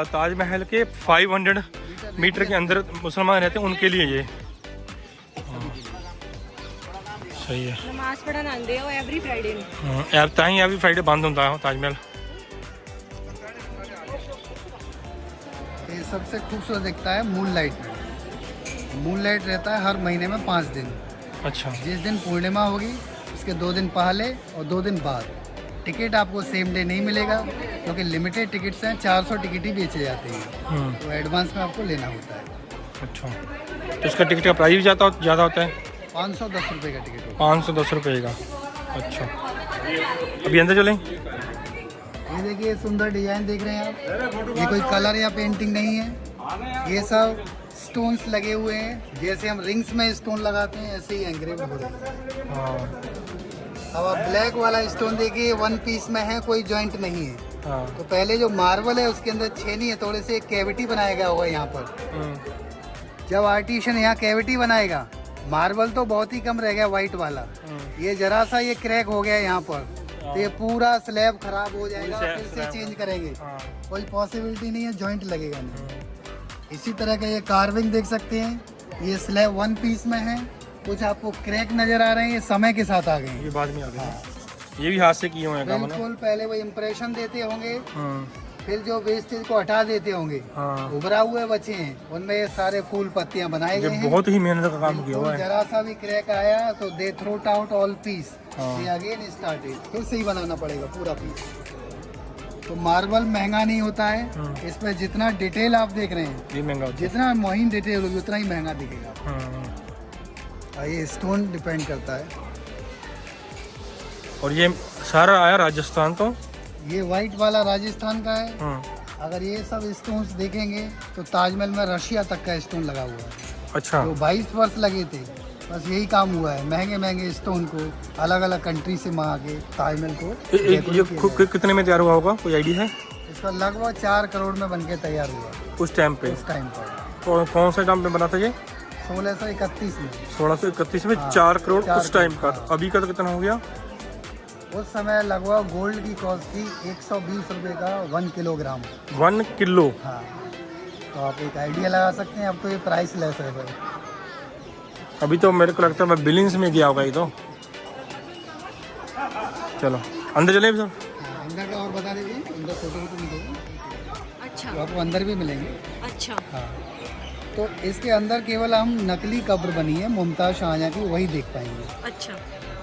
ताजमहल के 500 मीटर के अंदर मुसलमान रहते हैं उनके लिए ये सही है। नमाज पढ़ने आते हो एवरी फ्राइडे में। यार ताही एवरी फ्राइडे बंद होता है ताजमहल। ये सबसे खूबसूरत दिखता है मून लाइट में। मून लाइट रहता है हर महीने में 5 दिन। अच्छा, जिस दिन पूर्णिमा होगी उसके 2 दिन पहले और 2 दिन बाद। टिकट आपको सेम डे नहीं मिलेगा क्योंकि लिमिटेड टिकट्स हैं, 400 टिकट ही बेचे जाते हैं, तो एडवांस में आपको लेना होता है। अच्छा तो इसका टिकट का प्राइस भी ज़्यादा होता है? 510 रुपये का टिकट होगा। 510 रुपये का। अच्छा अभी अंदर चलें? ये देखिए सुंदर डिजाइन देख रहे हैं आप, ये कोई कलर या पेंटिंग नहीं है, ये सब स्टोन्स लगे हुए हैं, जैसे हम रिंग्स में स्टोन लगाते हैं ऐसे ही एंग्रेव हो रहे हैं। हाँ अब आप ब्लैक वाला स्टोन देखिए, वन पीस में है, कोई जॉइंट नहीं है। हाँ। तो पहले जो मार्बल है उसके अंदर छेनी है, थोड़े से कैविटी बनाया गया होगा यहाँ पर। जब आर्टिशियन यहाँ कैविटी बनाएगा, मार्बल तो बहुत ही कम रह गया वाइट वाला, ये जरा सा ये क्रैक हो गया यहाँ पर, तो ये पूरा स्लैब खराब हो जाएगा, फिर से चेंज करेंगे, कोई पॉसिबिलिटी नहीं है, जॉइंट लगेगा नहीं। इसी तरह का ये कार्विंग देख सकते हैं, ये स्लैब वन पीस में है, कुछ आपको क्रैक नजर आ रहे हैं, ये समय के साथ आ गए हैं। ये बाद में आ गए, ये भी हाथ से किए हुए हैं काम ना? बिल्कुल, पहले वो इम्प्रेशन देते होंगे, फिर जो वेस्टेज को हटा देते होंगे, उभरा हुए बचे हैं, उनमें ये सारे फूल पत्तियां बनाए गए हैं। बहुत ही मेहनत का काम किया हुआ है। जरा सा भी क्रैक आया तो they thrown out all piece, again started, फिर से ही बनाना पड़ेगा पूरा पीस। तो मार्बल महंगा नहीं होता है, इसमें जितना डिटेल आप देख रहे हैं, ये महंगा होता जितना महीन डिटेल होगी उतना ही महंगा दिखेगा। है। ये स्टोन डिपेंड करता है। और ये सारा आया राजस्थान, तो ये वाइट वाला राजस्थान का है। अगर ये सब स्टोन्स देखेंगे तो ताजमहल में रशिया तक का स्टोन लगा हुआ है। अच्छा। तो 22 वर्ष लगे थे, बस यही काम हुआ है, महंगे महंगे स्टोन को अलग अलग कंट्री से मंगा के ताजमहल को ये कितने में तैयार हुआ होगा, कोई आइडिया है? इसका लगभग 4 करोड़ में बनके तैयार हुआ उस टाइम पे? उस टाइम पर। तो कौन सा टाइम पे बना था ये? 1631 में। 1631 में 4 करोड़ उस टाइम का। अभी का तो कितना हो गया? उस समय लगभग गोल्ड की कॉस्ट थी 120 रुपए का 1 किलोग्राम। 1 किलो? हाँ, तो आप एक आइडिया लगा सकते हैं, अब तो ये प्राइस लेस है भाई। अभी तो मेरे को लगता है मैं बिलिंग्स में गया होगा ये तो। चलो अंदर चले सर। अंदर का और बता दीजिए, अंदर फोटो मिलेगी। अच्छा, तो आपको अंदर भी मिलेंगे। अच्छा। हाँ, तो इसके अंदर केवल हम नकली कब्र बनी है मुमताज शाहजहां की, वही देख पाएंगे। अच्छा।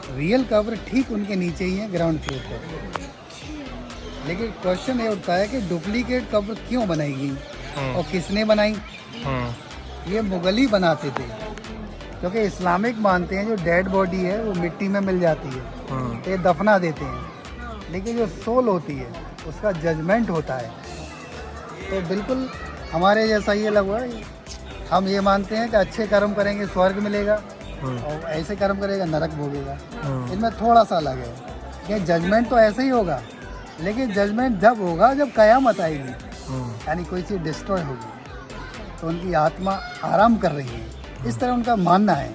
रियल कब्र ठीक उनके नीचे ही है, ग्राउंड फ्लोर पर। लेकिन क्वेश्चन ये उठता है कि डुप्लीकेट कब्र क्यों बनाएगी और किसने बनाई? ये मुगल ही बनाते थे, क्योंकि इस्लामिक मानते हैं जो डेड बॉडी है वो मिट्टी में मिल जाती है, तो ये दफना देते हैं, लेकिन जो सोल होती है उसका जजमेंट होता है। तो बिल्कुल हमारे जैसा ये लगा, हम ये मानते हैं कि अच्छे कर्म करेंगे स्वर्ग मिलेगा और ऐसे कर्म करेगा नरक भोगेगा। इनमें थोड़ा सा अलग है कि जजमेंट तो ऐसे ही होगा, लेकिन जजमेंट जब होगा जब कयामत आएगी, यानी कोई चीज़ डिस्ट्रॉय होगी, तो उनकी आत्मा आराम कर रही है, इस तरह उनका मानना है।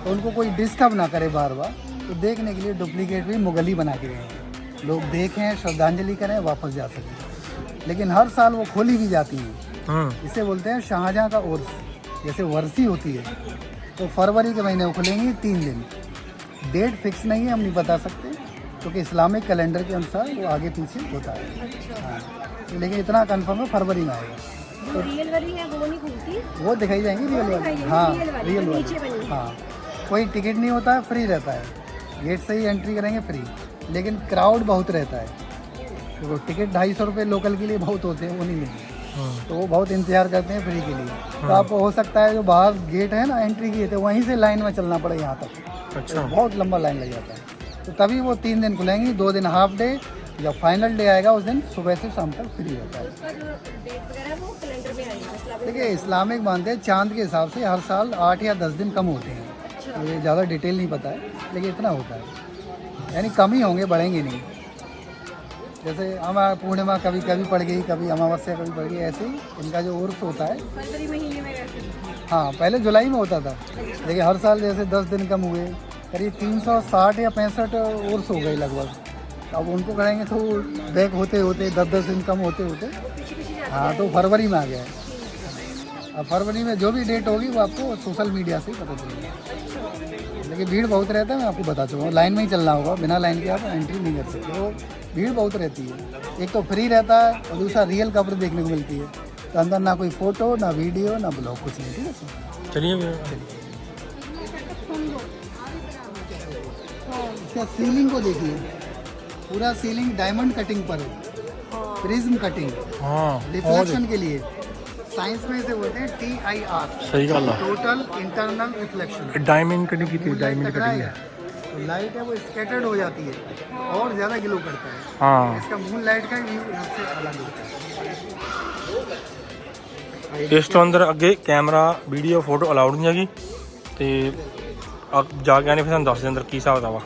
तो उनको कोई डिस्टर्ब ना करे बार बार, तो देखने के लिए डुप्लीकेट भी मुगल ही बना के गए, लोग देखें, श्रद्धांजलि करें, वापस जा सकें। लेकिन हर साल वो खोली भी जाती है, इसे बोलते हैं शाहजहां का उर्स, जैसे वर्सी होती है, तो फरवरी के महीने में खुलेंगी 3 दिन। डेट फिक्स नहीं है, हम नहीं बता सकते, क्योंकि इस्लामिक कैलेंडर के अनुसार वो आगे पीछे होता है। हाँ, लेकिन इतना कंफर्म है फरवरी में आएगा। तो रियल वाली है वो नहीं खुलती, वो दिखाई जाएंगी रियल वाली। हाँ, रियल वाली। हाँ, कोई टिकट नहीं होता है, फ्री रहता है, गेट से ही एंट्री करेंगे फ्री, लेकिन क्राउड बहुत रहता है, तो टिकट 250 रुपये लोकल के लिए बहुत होते हैं, वो नहीं लेंगे, तो वो बहुत इंतजार करते हैं फ्री के लिए। तो आपको हो सकता है जो बाहर गेट है ना एंट्री की, तो वहीं से लाइन में चलना पड़े यहाँ तक। अच्छा। तो बहुत लंबा लाइन लग जाता है, तो तभी वो 3 दिन खुलेंगी, 2 दिन हाफ डे, जब फाइनल डे आएगा उस दिन सुबह से शाम तक फ्री होता है। देखिए इस्लामिक मानते हैं चांद के हिसाब से हर साल 8 या 10 दिन कम होते हैं, तो ये ज़्यादा डिटेल नहीं पता है, लेकिन इतना होता है, यानी कम ही होंगे, बढ़ेंगे नहीं। जैसे हमारा पूर्णिमा कभी कभी पड़ गई, कभी अमावस्या कभी पड़ गई, ऐसे ही इनका जो उर्स होता है फरवरी महीने में वैसे। हाँ, पहले जुलाई में होता था, लेकिन हर साल जैसे 10 दिन कम हुए, करीब 360 या 65 उर्स हो गए लगभग। अब उनको करेंगे तो बैक होते होते 10-10 दिन कम होते होते, हाँ, तो फरवरी में आ गया है। अब फरवरी में जो भी डेट होगी वो आपको सोशल मीडिया से ही पता चलेगा, लेकिन भीड़ बहुत रहता है, मैं आपको बता चुका हूँ। लाइन में ही चलना होगा, बिना लाइन के आप एंट्री नहीं कर सकते, वो भीड़ बहुत रहती है। एक तो फ्री रहता है और दूसरा रियल कब्र देखने को मिलती है, तो अंदर ना कोई फ़ोटो, ना वीडियो, ना ब्लॉग, कुछ नहीं। ठीक है सर, चलिए। इसका सीलिंग को देखिए, पूरा सीलिंग डायमंड कटिंग पर है, प्रिज्म कटिंग, रिफ्लेक्शन के लिए। साइंस में इसे बोलते हैं TIR, सही गल है, total internal reflection. Diamond cutting की थी, डायमंड कटिंग है, तो तो लाइट है वो स्कैटर्ड हो जाती है और ज़्यादा ग्लो करता है। हाँ इसका मून लाइट का व्यू इससे अलग होता है। ਇਸ ਤੋਂ ਅੰਦਰ ਅੱਗੇ ਕੈਮਰਾ ਵੀਡੀਓ ਫੋਟੋ ਅਲਾਉਡ ਨਹੀਂ ਹੈਗੀ ਤੇ ਜਾ ਕੇ ਆਨੇ ਫਿਰ ਤੁਹਾਨੂੰ ਦੱਸ ਦੇ ਅੰਦਰ ਕੀ ਹਿਸਾਬ ਦਾ ਵਾ।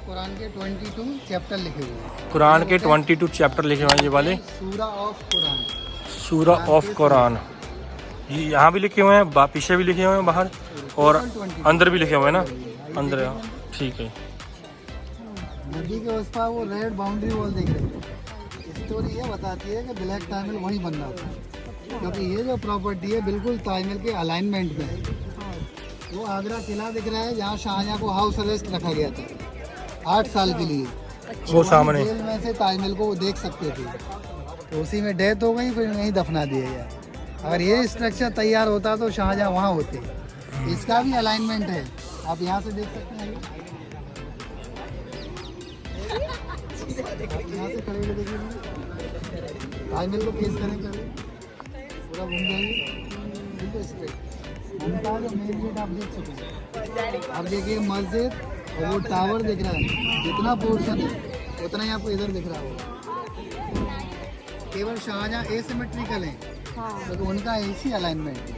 कुरान के 22 चैप्टर लिखे हुए हैं। कुरान के 22 चैप्टर लिखे हुए हैं ये वाले, सूरा ऑफ कुरान। सूरा ऑफ कुरान। ये यहाँ भी लिखे हुए हैं, पीछे भी लिखे हुए हैं बाहर, और अंदर भी लिखे हुए हैं ना अंदर। ठीक है। नदी के उस पार वो रेड बाउंड्री वॉल देख रहे हैं। स्टोरी ये बताती है कि ब्लैक ताजमहल वहीं बनना था, क्योंकि ये जो प्रॉपर्टी है बिल्कुल ताजमहल के अलाइनमेंट में है। वो आगरा किला दिख रहा है जहाँ शाहजहाँ को हाउस अरेस्ट रखा गया था 8 साल के लिए। वो सामने जेल में से ताजमहल को वो देख सकते थे, तो उसी में डेथ हो गई, फिर वहीं दफना दिया गया। अगर ये स्ट्रक्चर तैयार होता तो शाहजहाँ वहाँ होते। इसका भी अलाइनमेंट है, आप यहाँ से देख सकते हैं। यहाँ से खड़े हुए देखिए, ताजमहल को पेश करें पहले, पूरा घूम जाइए बिल्कुल स्ट्रेट। मुमताज और मेन गेट आप देख सकते हैं। अब देखिए मस्जिद और वो टावर दिख रहा है, जितना पोर्शन है उतना ही आपको इधर दिख रहा होगा। केवल शाहजहाँ एसिमेट्रिकल है, क्योंकि उनका ऐसी अलाइनमेंट है।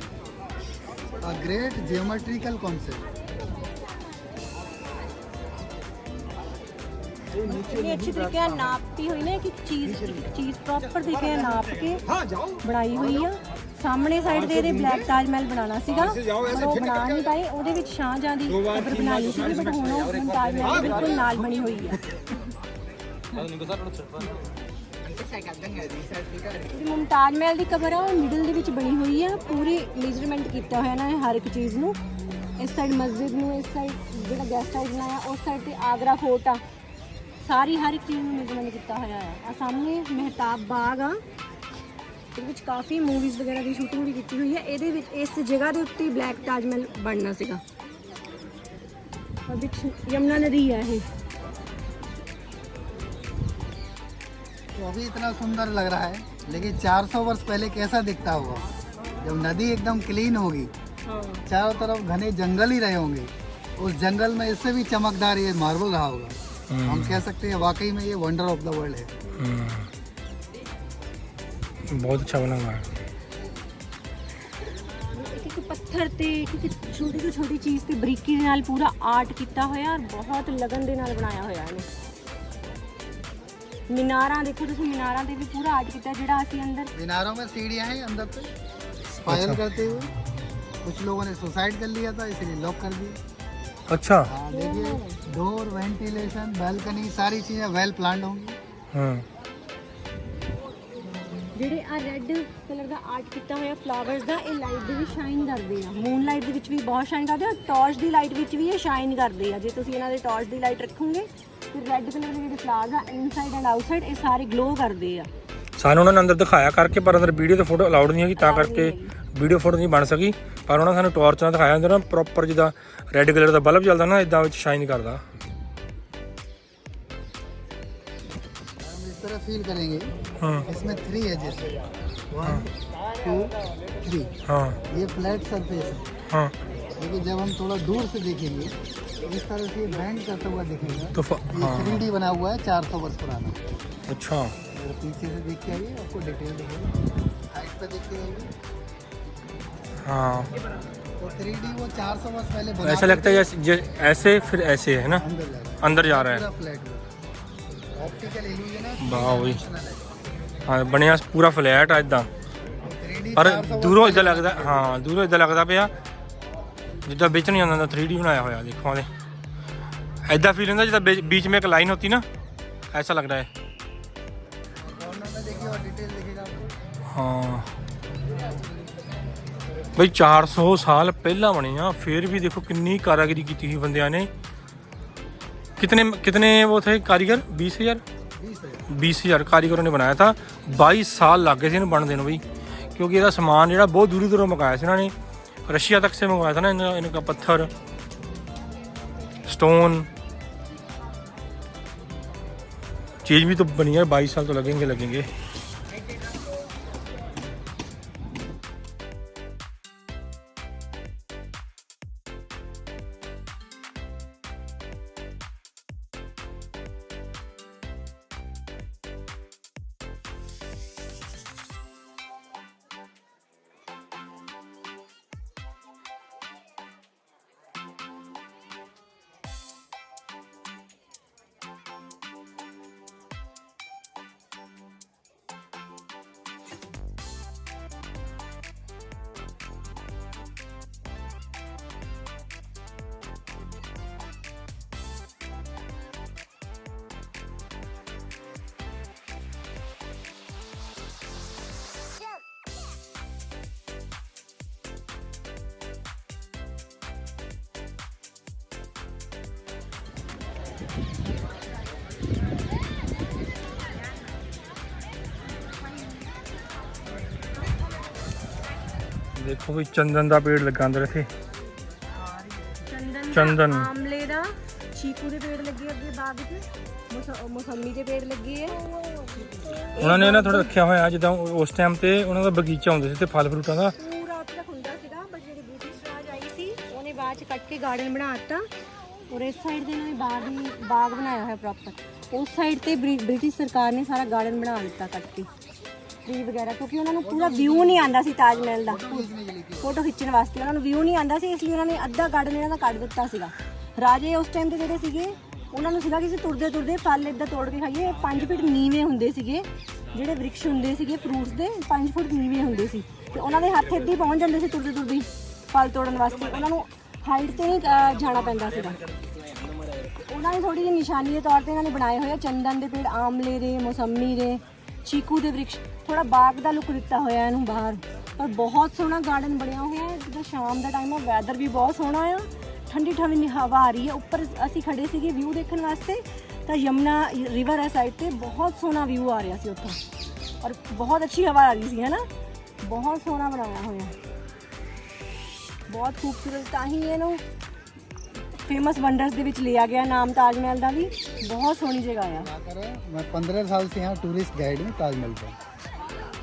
A great geometrical concept. इतनी अच्छी तरीके ਨਾਲ ਨਾਪਤੀ ਹੋਈ ਨਾ ਕਿ ਚੀਜ਼ ਪ੍ਰੋਪਰ ਤਰੀਕੇ ਨਾਲ ਨਾਪ ਕੇ ਬਣਾਈ ਹੋਈ ਆ। ਸਾਹਮਣੇ ਸਾਈਡ ਤੇ ਇਹਦੇ ਬਲੈਕ ਤਾਜ ਮਹਿਲ ਬਣਾਉਣਾ ਸੀਗਾ, ਪਰ ਉਹ ਬਣਾ ਨਹੀਂ ਪਾਏ। ਉਹਦੇ ਵਿੱਚ ਸ਼ਾਹਜਹਾਂ ਦੀ ਕਬਰ ਬਣਾਈ ਸੀ, ਬਟ ਹੁਣ ਉਹ ਤਾਜ ਮਹਿਲ ਦੇ ਬਿਲਕੁਲ ਨਾਲ ਬਣੀ ਹੋਈ ਆ। ਜਿਹੜੀ ਮੁਮਤਾਜ ਮਹਿਲ ਦੀ ਕਬਰ ਆ ਉਹ ਮਿਡਲ ਦੇ ਵਿੱਚ ਬਣੀ ਹੋਈ ਆ। ਪੂਰੀ ਮੇਜ਼ਰਮੈਂਟ ਕੀਤਾ ਹੋਇਆ ਨਾ ਹਰ ਇੱਕ ਚੀਜ਼ ਨੂੰ। ਇਸ ਸਾਈਡ ਮਸਜਿਦ ਨੂੰ, ਇਸ ਸਾਈਡ ਜਿਹੜਾ ਗੈਸਟ ਹਾਊਸ ਬਣਾਇਆ, ਉਸ ਸਾਈਡ ਤੇ ਆਗਰਾ ਫੋਰਟ ਆ। ਸਾਰੀ ਹਰ ਇੱਕ ਚੀਜ਼ ਨੂੰ ਮੇਜ਼ਰਮੈਂਟ ਕੀਤਾ ਹੋਇਆ ਆ। ਸਾਹਮਣੇ ਮਹਿਤਾਬ ਬਾਗ ਆ, ਇਹਦੇ ਵਿੱਚ ਕਾਫੀ ਮੂਵੀਜ਼ ਵਗੈਰਾ ਦੀ ਸ਼ੂਟਿੰਗ ਵੀ ਕੀਤੀ ਹੋਈ ਹੈ। ਇਹਦੇ ਵਿੱਚ ਇਸ ਜਗ੍ਹਾ ਦੇ ਉੱਤੇ ਬਲੈਕ ਤਾਜ ਮਹਿਲ ਬਣਨਾ ਸੀਗਾ। ਵਿੱਚ यमुना नदी है ये। तो अभी इतना सुंदर लग रहा है, लेकिन 400 वर्ष पहले कैसा दिखता होगा जब नदी एकदम क्लीन होगी, चारों तरफ घने जंगल ही रहे होंगे। उस जंगल में इससे भी चमकदार ये मार्बल रहा होगा। हम कह सकते हैं वाकई में ये वंडर ऑफ द वर्ल्ड है। बहुत अच्छा बना हुआ है। एक पत्थर ते एक छोटी तो छोटी चीज़ ते बरीकी दे नाल पूरा आर्ट किया होया और बहुत लगन दे नाल बनाया होया है। मीनारां देखो तुसीं, मीनारां ते भी पूरा आर्ट किया जिहड़ा असीं अंदर। मीनारों में सीढ़ियां हैं अंदर से स्पाइरल करते हुए। कुछ लोगों ने सुसाइड कर लिया था इसलिए लॉक कर दिया। अच्छा। हाँ देखिए, डोर, वेंटिलेशन, बैल्कनी सारी चीज़ें वेल प्लान्ड होंगी। हाँ। ਜਿਹੜੇ ਆ ਰੈੱਡ ਕਲਰ ਦਾ ਆਰਟ ਕੀਤਾ ਹੋਇਆ ਫਲਾਵਰਸ ਦਾ, ਇਹ ਲਾਈਟ ਦੇ ਵਿੱਚ ਸ਼ਾਈਨ ਕਰਦੇ ਆ। ਮੂਨ ਲਾਈਟ ਦੇ ਵਿੱਚ ਵੀ ਬਹੁਤ ਸ਼ਾਈਨ ਕਰਦੇ ਆ, ਟਾਰਚ ਦੀ ਲਾਈਟ ਵਿੱਚ ਵੀ ਇਹ ਸ਼ਾਈਨ ਕਰਦੇ ਆ। ਜੇ ਤੁਸੀਂ ਇਹਨਾਂ ਦੇ ਟਾਰਚ ਦੀ ਲਾਈਟ ਰੱਖੋਗੇ ਤੇ ਰੈੱਡ ਕਲਰ ਦੇ ਜਿਹੜੇ ਫਲਾਵਰਸ ਆ ਇਨਸਾਈਡ ਐਂਡ ਆਊਟਸਾਈਡ ਇਹ ਸਾਰੇ ਗਲੋ ਕਰਦੇ ਆ। ਸਾਨੂੰ ਉਹਨਾਂ ਨੇ ਅੰਦਰ ਦਿਖਾਇਆ ਕਰਕੇ, ਪਰ ਅੰਦਰ ਵੀਡੀਓ ਤੇ ਫੋਟੋ ਅਲਾਉਡ ਨਹੀਂ ਹੈਗੀ, ਤਾਂ ਕਰਕੇ ਵੀਡੀਓ ਫੋਟੋ ਨਹੀਂ ਬਣ ਸਕੀ। ਪਰ ਉਹਨਾਂ ਸਾਨੂੰ ਟਾਰਚ ਨਾਲ ਦਿਖਾਇਆ ਅੰਦਰ ਨਾ ਪ੍ਰੋਪਰ ਜਿੱਦਾਂ ਰੈੱਡ ਕਲਰ ਦਾ ਬਲਬ ਚੱਲਦਾ ਨਾ ਇਦਾਂ ਵਿੱਚ ਸ਼ਾਈਨ ਕਰਦਾ। तरह फील करेंगे। इसमें 3 एजेस है, 1 2 3। हाँ। ये फ्लैट सरफेस है। हाँ। लेकिन जब हम थोड़ा दूर से देखेंगे इस तरह से बैंड करता हुआ दिखेगा। तो ये 3D बना हुआ है, 400 वर्ष पुराना। अच्छा। पीछे से देख के आइए, आपको डिटेल दिखेगी। हाइट पे देखते आइए। हाँ। तो 3D वो 400 वर्ष पहले बना। ऐसा लगता है जैसे ऐसे फिर ऐसे है ना, अंदर जा रहा है। फ्लैट ऑप्टिकल इल्यूजन है। ਵਾਹ ਬਈ, ਹਾਂ ਬਣਿਆ ਪੂਰਾ ਫਲੈਟ ਆ ਇਦਾਂ। ਪਰ ਦੂਰੋਂ ਇਦਾਂ ਲੱਗਦਾ, ਹਾਂ ਦੂਰੋਂ ਇਦਾਂ ਲੱਗਦਾ ਪਿਆ ਜਿੱਦਾਂ ਵਿੱਚ ਨਹੀਂ ਆਉਂਦਾ। 3D ਬਣਾਇਆ ਹੋਇਆ ਦੇਖੋ ਉਹਦੇ, ਐਦਾਂ ਫੀਲ ਹੁੰਦਾ ਜਿੱਦਾਂ बीच में एक लाइन होती ना, ऐसा लग रहा है। हाँ ਬਈ 400 ਸਾਲ ਪਹਿਲਾਂ ਬਣੇ ਆ, ਫਿਰ ਵੀ ਦੇਖੋ ਕਿੰਨੀ ਕਾਰਾਗਰੀ ਕੀਤੀ ਸੀ ਬੰਦਿਆਂ ਨੇ। कितने वो थे कारीगर? 20,000 कारीगरों ने बनाया था। 22 साल लग गए थे इन्हें बनने में बई, क्योंकि इसका समान जो बहुत दूरी दूरों मंगाया था इन्होंने, रशिया तक से मंगवाया था ना इनका पत्थर, स्टोन। चीज़ भी तो बनी है, 22 साल तो लगेंगे। ਦੇਖੋ ਵੀ ਚੰਦਨ ਦਾ ਪੇੜ ਲੱਗਾ ਅੰਦਰ ਇੱਥੇ। ਚੰਦਨ ਚੰਦਨ। ਦਾ, ਆਮਲੇ ਦਾ, ਚੀਕੂ ਦੇ ਪੇੜ ਲੱਗੇ ਅੱਗੇ ਬਾਗ 'ਚ, ਮੌਸਮੀ ਦੇ ਪੇੜ ਲੱਗੇ ਆ। ਉਹਨਾਂ ਨੇ ਨਾ ਥੋੜਾ ਰੱਖਿਆ ਹੋਇਆ ਜਿੱਦਾਂ ਉਸ ਟਾਈਮ ਤੇ ਉਹਨਾਂ ਦਾ ਬਗੀਚਾ ਹੁੰਦਾ ਸੀ ਤੇ ਫਲ ਫਰੂਟਾਂ ਦਾ। ਪੂਰਾ ਉੱਥੇ ਤੱਕ ਹੁੰਦਾ ਸੀਗਾ, ਪਰ ਜਿਹੜੀ ਬ੍ਰਿਟਿਸ਼ ਰਾਜ ਆਈ ਸੀ ਉਹਨੇ ਬਾਅਦ 'ਚ ਕੱਟ ਕੇ ਗਾਰਡਨ ਬਣਾ ਦਿੱਤਾ। ਔਰ ਇਸ ਸਾਈਡ ਦੇ ਇਹਨਾਂ ਨੇ ਬਾਗ ਬਣਾਇਆ ਹੋਇਆ ਪ੍ਰੋਪਰ। ਉਸ ਸਾਈਡ ਤੇ ਬ੍ਰਿਟਿਸ਼ ਸਰਕਾਰ ਨੇ ਸਾਰਾ ਗਾਰਡਨ ਬਣਾ ਦਿੱਤਾ ਕੱਟ ਕੇ, ਟਰੀ ਵਗੈਰਾ, ਕਿਉਂਕਿ ਉਹਨਾਂ ਨੂੰ ਪੂਰਾ ਵਿਊ ਨਹੀਂ ਆਉਂਦਾ ਸੀ ਤਾਜ ਮਹਿਲ ਦਾ ਫੋਟੋ ਖਿੱਚਣ ਵਾਸਤੇ। ਉਹਨਾਂ ਨੂੰ ਵਿਊ ਨਹੀਂ ਆਉਂਦਾ ਸੀ, ਇਸ ਲਈ ਉਹਨਾਂ ਨੇ ਅੱਧਾ ਗਾਰਡਨ ਇਹਨਾਂ ਦਾ ਕੱਢ ਦਿੱਤਾ ਸੀਗਾ। ਰਾਜੇ ਉਸ ਟਾਈਮ ਤੇ ਜਿਹੜੇ ਸੀਗੇ ਉਹਨਾਂ ਨੂੰ ਸੀਗਾ ਕਿ ਅਸੀਂ ਤੁਰਦੇ ਤੁਰਦੇ ਫਲ ਇੱਦਾਂ ਤੋੜ ਕੇ ਖਾਈਏ। 5 ਫੁੱਟ ਨੀਵੇਂ ਹੁੰਦੇ ਸੀਗੇ ਜਿਹੜੇ ਵ੍ਰਿਕਸ਼ ਹੁੰਦੇ ਸੀਗੇ ਫਰੂਟਸ ਦੇ, 5 ਫੁੱਟ ਨੀਵੇਂ ਹੁੰਦੇ ਸੀ ਤੇ ਉਹਨਾਂ ਦੇ ਹੱਥ ਇੱਦਾਂ ਹੀ ਪਹੁੰਚ ਜਾਂਦੇ ਸੀ ਤੁਰਦੇ ਤੁਰਦੇ ਫਲ ਤੋੜਨ ਵਾਸਤੇ। ਉਹਨਾਂ ਨੂੰ ਹਾਈਟ ਤੇ ਨਹੀਂ ਜਾਣਾ ਪੈਂਦਾ ਸੀਗਾ। ਉਹਨਾਂ ਨੇ ਥੋੜੀ ਜਿਹੀ ਨਿਸ਼ਾਨੀ ਦੇ ਤੌਰ ਤੇ ਇਹਨਾਂ ਨੇ ਬਣਾਏ ਹੋਏ ਆ ਚੰਦਨ ਦੇ ਪੇੜ, ਆਮਲੇ ਦੇ, ਮੌਸਮੀ ਦੇ, ਚੀਕੂ ਦੇ ਵ੍ਰਿਕਸ਼। ਥੋੜਾ ਬਾਗ ਦਾ ਲੁੱਕ ਦਿੱਤਾ ਹੋਇਆ ਇਹਨੂੰ ਬਾਹਰ, ਪਰ ਬਹੁਤ ਸੋਹਣਾ ਗਾਰਡਨ ਬਣਿਆ ਹੋਇਆ ਹੈ। ਜਿੱਦਾਂ ਸ਼ਾਮ ਦਾ ਟਾਈਮ ਆ, ਵੈਦਰ ਵੀ ਬਹੁਤ ਸੋਹਣਾ ਆ, ਠੰਡੀ ਠੰਡੀ ਹਵਾ ਆ ਰਹੀ ਹੈ। ਉੱਪਰ ਅਸੀਂ ਖੜੇ ਸੀਗੇ ਵਿਊ ਦੇਖਣ ਵਾਸਤੇ, ਤਾਂ ਯਮਨਾ ਰਿਵਰ ਹੈ ਸਾਈਡ ਤੇ, ਬਹੁਤ ਸੋਹਣਾ ਵਿਊ ਆ ਰਿਹਾ ਸੀ ਉੱਥੋਂ, ਔਰ ਬਹੁਤ ਅੱਛੀ ਹਵਾ ਆ ਰਹੀ ਸੀ, ਹੈ ਨਾ। ਬਹੁਤ ਸੋਹਣਾ ਬਣਾਇਆ ਹੋਇਆ, ਬਹੁਤ ਖੂਬਸੂਰਤ। ਤਾਂ ਹੀ ਇਹਨੂੰ फेमस वंडर्स ਦੇ ਵਿੱਚ लिया गया नाम ताज महल का भी। बहुत सोहनी जगह है। मैं 15 साल से यहाँ टूरिस्ट गाइड हूँ ताजमहल पर।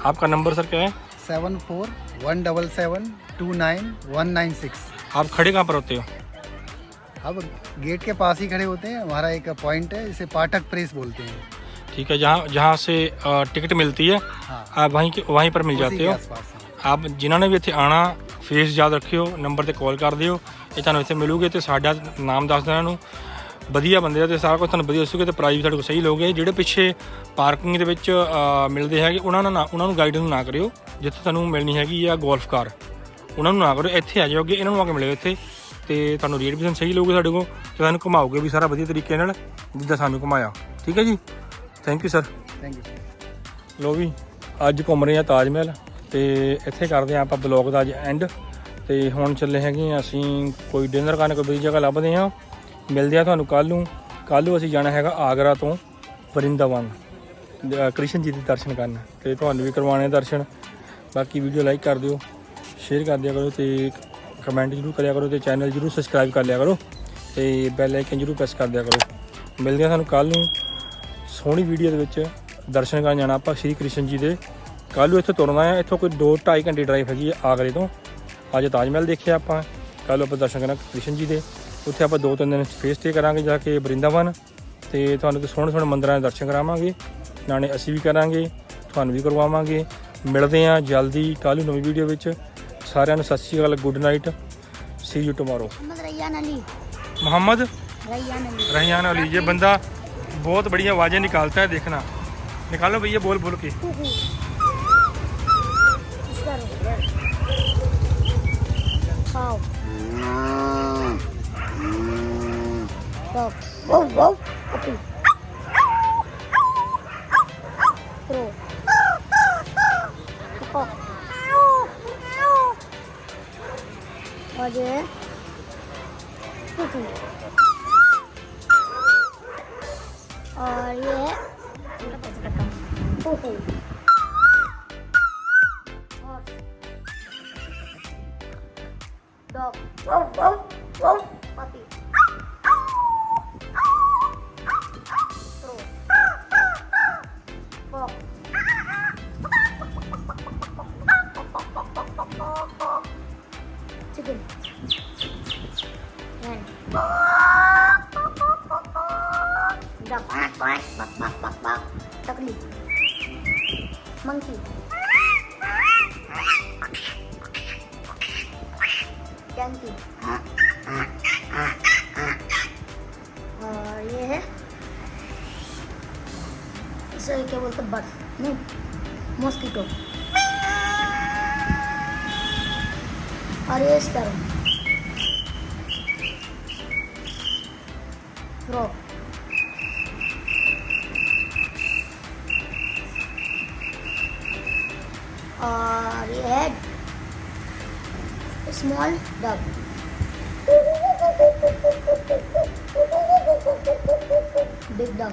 आपका नंबर सर क्या है? 7417729196। आप खड़े कहाँ पर होते हो? अब गेट के पास ही खड़े होते हैं। हमारा एक पॉइंट है, इसे पाठक प्रेस बोलते हैं। ठीक है, जहाँ से टिकट मिलती है हाँ, आप वहीं पर मिल जाते हो। आप जिन्होंने भी ਇੱਥੇ ਆਣਾ ਫੇਸ ਯਾਦ ਰੱਖਿਓ, ਨੰਬਰ ਤੇ ਕਾਲ ਕਰ ਦਿਓ, ਇਹ ਤੁਹਾਨੂੰ ਇੱਥੇ ਮਿਲੂਗੇ ਤੇ ਸਾਡਾ ਨਾਮ ਦੱਸ ਦੇਣਾ ਨੂੰ। ਵਧੀਆ ਬੰਦੇ ਆ ਤੇ ਸਾਰਾ ਕੁਝ ਤੁਹਾਨੂੰ ਵਧੀਆ ਦੱਸੂਗੇ ਤੇ ਪ੍ਰਾਈਸ ਵੀ ਸਾਡੇ ਕੋਲ ਸਹੀ ਲਓਗੇ। ਜਿਹੜੇ ਪਿੱਛੇ ਪਾਰਕਿੰਗ ਦੇ ਵਿੱਚ ਮਿਲਦੇ ਹੈਗੇ ਉਹਨਾਂ ਨੂੰ ਗਾਈਡ ਨੂੰ ਨਾ ਕਰਿਓ। ਜਿੱਥੇ ਤੁਹਾਨੂੰ ਮਿਲਣੀ ਹੈਗੀ ਆ ਗੋਲਫ ਕਾਰ, ਉਹਨਾਂ ਨੂੰ ਨਾ ਕਰਿਓ, ਇੱਥੇ ਆ ਜਾਓਗੇ, ਇਹਨਾਂ ਨੂੰ ਆ ਕੇ ਮਿਲਿਓ ਇੱਥੇ ਤੇ ਤੁਹਾਨੂੰ ਰੇਟ ਵੀ ਸਹੀ ਲਓਗੇ ਸਾਡੇ ਕੋਲ ਤੇ ਤੁਹਾਨੂੰ ਘੁਮਾਓਗੇ ਵੀ ਸਾਰਾ ਵਧੀਆ ਤਰੀਕੇ ਨਾਲ ਜਿੱਦਾਂ ਸਾਨੂੰ ਘੁਮਾਇਆ। ਠੀਕ ਹੈ ਜੀ, thank you sir. Thank you. ਲੋ ਵੀ ਅੱਜ ਘੁੰਮ ਰਹੇ ਆ ਤਾਜ ਮਹਿਲ ਤੇ ਇੱਥੇ ਕਰਦੇ ਆ ਆਪਾਂ ਬਲੌਗ ਦਾ ਅੱਜ ਐਂਡ। ਤੇ ਹੁਣ ਚੱਲੇ ਹੈਗੇ ਅਸੀਂ ਕੋਈ ਡਿਨਰ ਕਰਨ, ਕੋਈ ਵਧੀਆ ਜਗ੍ਹਾ ਲੱਭਦੇ ਆ। ਮਿਲਦੇ ਆ ਤੁਹਾਨੂੰ ਕੱਲ੍ਹ ਨੂੰ ਅਸੀਂ ਜਾਣਾ ਹੈਗਾ ਆਗਰਾ ਤੋਂ ਵਰਿੰਦਾਵਨ ਕ੍ਰਿਸ਼ਨ ਜੀ ਦੇ ਦਰਸ਼ਨ ਕਰਨ ਤੇ ਤੁਹਾਨੂੰ ਵੀ ਕਰਵਾਉਣੇ ਦਰਸ਼ਨ। ਬਾਕੀ ਵੀਡੀਓ ਲਾਈਕ ਕਰ ਦਿਓ, ਸ਼ੇਅਰ ਕਰ ਦਿਆ ਕਰੋ ਤੇ ਕਮੈਂਟ ਜ਼ਰੂਰ ਕਰਿਆ ਕਰੋ ਤੇ ਚੈਨਲ ਜ਼ਰੂਰ ਸਬਸਕ੍ਰਾਈਬ ਕਰ ਲਿਆ ਕਰੋ ਤੇ ਬੈਲ ਆਈਕਨ ਜ਼ਰੂਰ ਪ੍ਰੈਸ ਕਰ ਦਿਆ ਕਰੋ। ਮਿਲਦੇ ਆ ਤੁਹਾਨੂੰ ਕੱਲ੍ਹ ਨੂੰ ਸੋਹਣੀ ਵੀਡੀਓ ਦੇ ਵਿੱਚ। ਦਰਸ਼ਨ ਕਰਨ ਜਾਣਾ ਆਪਾਂ ਸ਼੍ਰੀ ਕ੍ਰਿਸ਼ਨ ਜੀ ਦੇ। ਕੱਲ੍ਹ ਨੂੰ ਇੱਥੋਂ ਤੁਰਨਾ ਆ, ਇੱਥੋਂ ਕੋਈ 2-2.5 ਘੰਟੇ ਡਰਾਈਵ ਹੈਗੀ ਹੈ ਆਗਰੇ ਤੋਂ। ਅੱਜ ਤਾਜ ਮਹਿਲ ਦੇਖਿਆ ਆਪਾਂ, ਕੱਲ੍ਹ ਨੂੰ ਆਪਾਂ ਦਰਸ਼ਨ ਕਰਾਂਗੇ ਕ੍ਰਿਸ਼ਨ ਜੀ ਦੇ। ਉੱਥੇ ਆਪਾਂ 2-3 ਦਿਨ ਫੇਸ ਸਟੇ ਕਰਾਂਗੇ ਜਾ ਕੇ ਵਰਿੰਦਾਵਨ ਤੇ ਤੁਹਾਨੂੰ ਤੇ ਸੋਹਣੇ ਮੰਦਿਰਾਂ ਦੇ ਦਰਸ਼ਨ ਕਰਾਵਾਂਗੇ। ਨਾਲੇ ਅਸੀਂ ਵੀ ਕਰਾਂਗੇ, ਤੁਹਾਨੂੰ ਵੀ ਕਰਵਾਵਾਂਗੇ। ਮਿਲਦੇ ਹਾਂ ਜਲਦੀ ਕੱਲ੍ਹ ਨੂੰ ਨਵੀਂ ਵੀਡੀਓ ਵਿੱਚ। ਸਾਰਿਆਂ ਨੂੰ ਸਤਿ ਸ਼੍ਰੀ ਅਕਾਲ, good night, see you tomorrow. Mohammad Rayyan Ali. ये बंदा बहुत बढ़िया आवाज़ें निकालता है, देखना। निकालो भैया, बोल बोल के। और ये और ये dog puppy chicken and duck takli monkey donkey और ये है इसे क्या बोलते बर्ड नहीं मॉस्किटो और ये स्पैरो फ्रॉग और ये है स्मॉल डॉग बिग डॉग